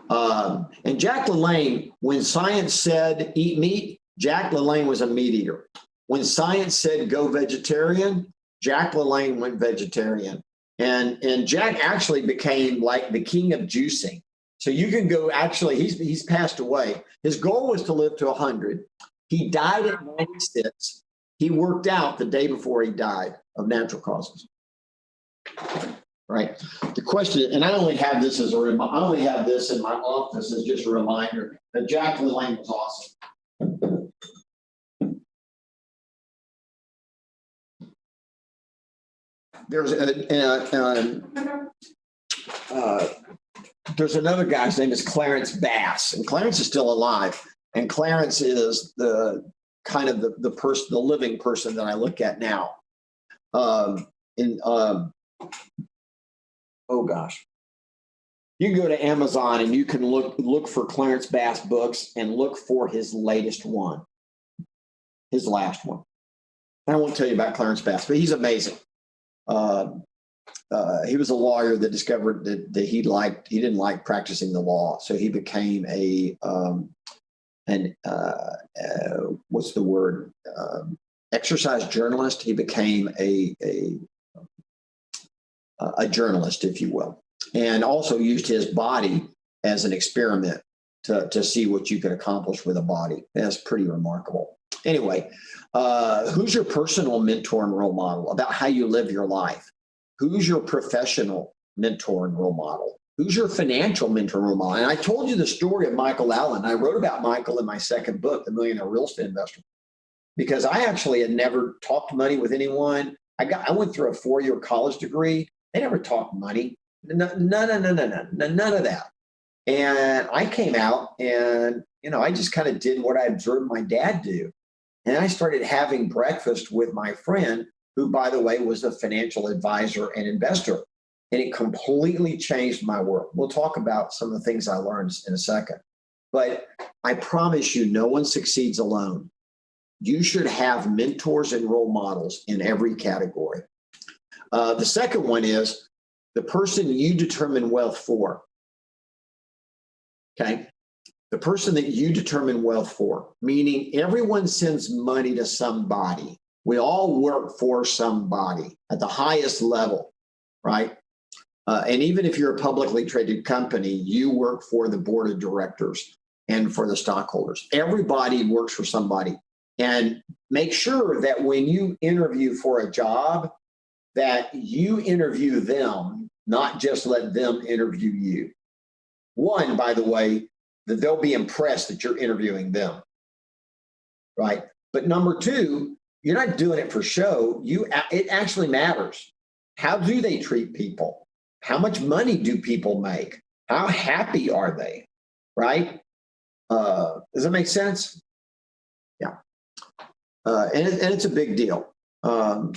And Jack LaLanne, when science said eat meat, Jack LaLanne was a meat eater. When science said go vegetarian, Jack LaLanne went vegetarian. And Jack actually became like the king of juicing. So you can go, actually, he's passed away. His goal was to live to 100. He died at 96. He worked out the day before he died of natural causes. Right. The question, and I only have this as a reminder, I only have this in my office as just a reminder that Jack LaLanne was awesome. There's another guy, his name is Clarence Bass, and Clarence is still alive. And Clarence is the kind of the person, the living person that I look at now. Oh gosh, you can go to Amazon and you can look for Clarence Bass books and look for his latest one, his last one. I won't tell you about Clarence Bass, but he's amazing. He was a lawyer that discovered that he didn't like practicing the law, so he became what's the word? Exercise journalist. He became a journalist, if you will, and also used his body as an experiment to see what you could accomplish with a body. That's pretty remarkable. Anyway, who's your personal mentor and role model about how you live your life? Who's your professional mentor and role model? Who's your financial mentor and role model? And I told you the story of Michael Allen. I wrote about Michael in my second book, The Millionaire Real Estate Investor, because I actually had never talked money with anyone. I went through a 4-year college degree. They never talked money. None of that. And I came out and, I just kind of did what I observed my dad do. And I started having breakfast with my friend, who, by the way, was a financial advisor and investor. And it completely changed my world. We'll talk about some of the things I learned in a second. But I promise you, no one succeeds alone. You should have mentors and role models in every category. The second one is the person you determine wealth for. Okay? The person that you determine wealth for, meaning everyone sends money to somebody. We all work for somebody at the highest level, right? And even if you're a publicly traded company, you work for the board of directors and for the stockholders. Everybody works for somebody. And make sure that when you interview for a job, that you interview them, not just let them interview you. One, by the way, that they'll be impressed that you're interviewing them, right? But number two, you're not doing it for show. It actually matters. How do they treat people? How much money do people make? How happy are they, right? Does that make sense? Yeah. And it's a big deal. I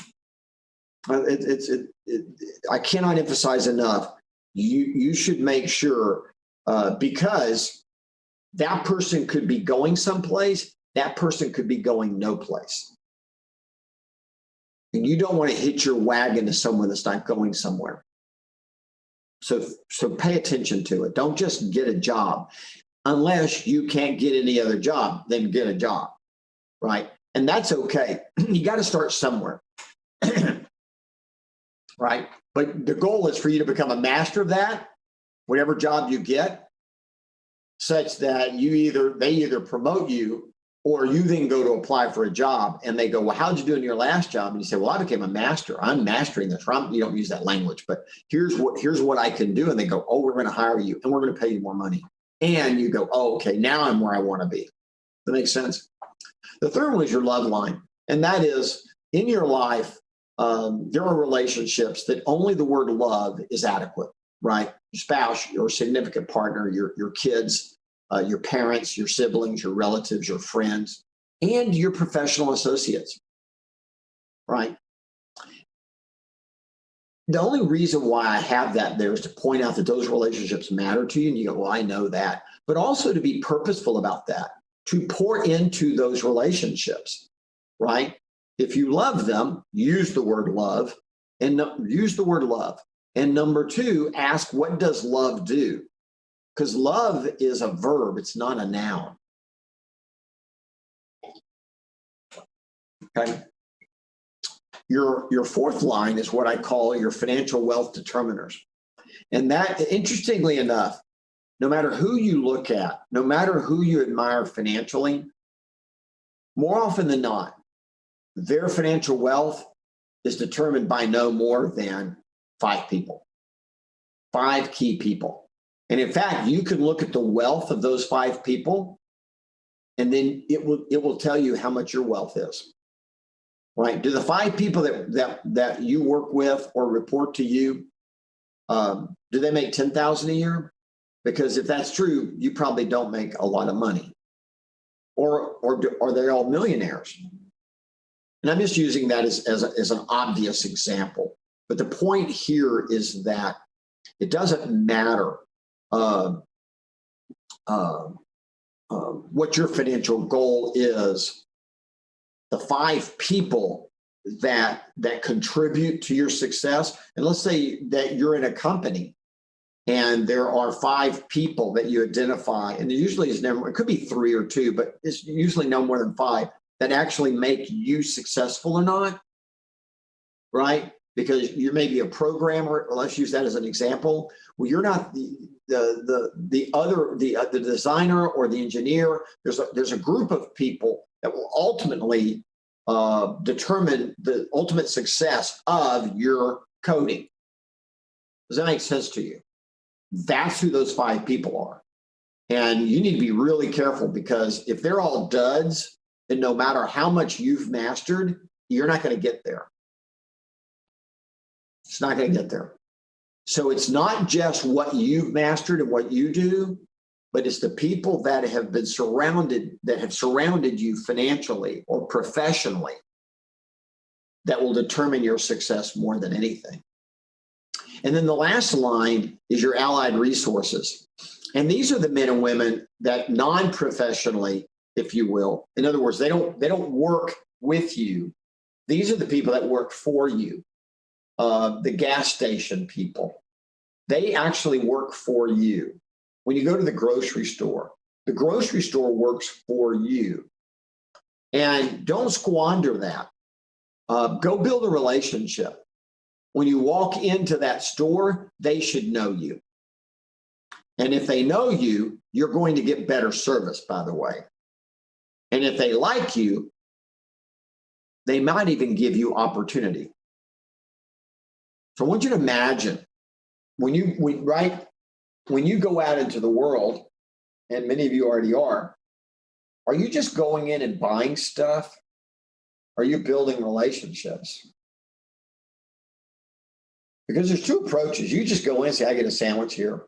cannot emphasize enough. You should make sure, because that person could be going someplace, that person could be going no place. And you don't want to hitch your wagon to someone that's not going somewhere. So pay attention to it. Don't just get a job. Unless you can't get any other job, then get a job, right? And that's okay. You got to start somewhere, right? But the goal is for you to become a master of that, whatever job you get, such that they either promote you, or you then go to apply for a job and they go, well, how'd you do in your last job? And you say, well, I became a master. I'm mastering this. You don't use that language, but here's what I can do. And they go, oh, we're going to hire you and we're going to pay you more money. And you go, oh, okay, now I'm where I want to be. That makes sense. The third one is your love line. And that is, in your life, there are relationships that only the word love is adequate, right? Your spouse, your significant partner, your kids, your parents, your siblings, your relatives, your friends, and your professional associates, right? The only reason why I have that there is to point out that those relationships matter to you. And you go, well, I know that. but also to be purposeful about that, to pour into those relationships, right? If you love them, use the word love and use the word love. And number two, ask, what does love do? Because love is a verb, it's not a noun. Okay. Your fourth line is what I call your financial wealth determiners. And that, interestingly enough, no matter who you look at, no matter who you admire financially, more often than not, their financial wealth is determined by no more than 5 people, 5 key people. And in fact, you can look at the wealth of those 5 people, and then it will tell you how much your wealth is. Right? Do the 5 people that you work with or report to you, do they make $10,000 a year? Because if that's true, you probably don't make a lot of money. Or are they all millionaires? And I'm just using that as an obvious example. But the point here is that it doesn't matter what your financial goal is. The 5 people that contribute to your success, and let's say that you're in a company and there are 5 people that you identify, and there usually is never, it could be 3 or 2, but it's usually no more than 5 that actually make you successful or not, right? Because you may be a programmer, or let's use that as an example. Well, you're not the designer or the engineer. There's a group of people that will ultimately determine the ultimate success of your coding. Does that make sense to you? That's who those 5 people are. And you need to be really careful, because if they're all duds, then no matter how much you've mastered, you're not going to get there. It's not going to get there. So it's not just what you've mastered and what you do, but it's the people that have surrounded you financially or professionally that will determine your success more than anything. And then the last line is your allied resources. And these are the men and women that non-professionally, if you will, in other words, they don't work with you. These are the people that work for you. The gas station people, they actually work for you. When you go to the grocery store works for you. And don't squander that. Go build a relationship. When you walk into that store, they should know you. And if they know you, you're going to get better service, by the way. And if they like you, they might even give you opportunity. So I want you to imagine when you go out into the world, and many of you already are you just going in and buying stuff? Are you building relationships? Because there's 2 approaches. You just go in and say, I get a sandwich here.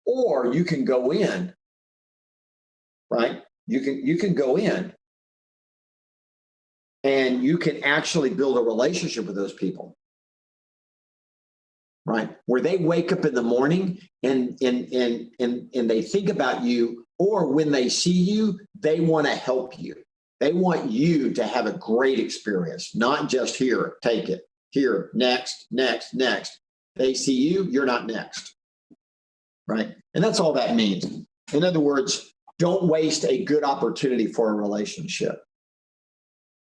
Or you can go in, right? You can go in and you can actually build a relationship with those people. Right, where they wake up in the morning and they think about you, or when they see you, they want to help you. They want you to have a great experience, not just here, take it, here, next. They see you, you're not next. Right, and that's all that means. In other words, don't waste a good opportunity for a relationship.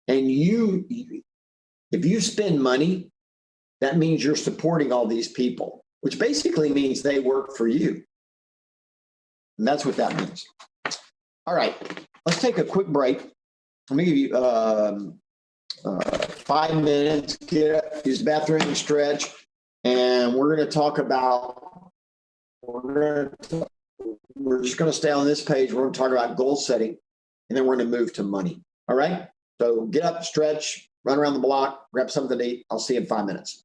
And if you spend money, that means you're supporting all these people, which basically means they work for you. And that's what that means. All right, let's take a quick break. Let me give you 5 minutes, get up, use the bathroom, and stretch. And we're going to talk about, we're just going to stay on this page. We're going to talk about goal setting, and then we're going to move to money. All right, so get up, stretch, run around the block, grab something to eat. I'll see you in 5 minutes.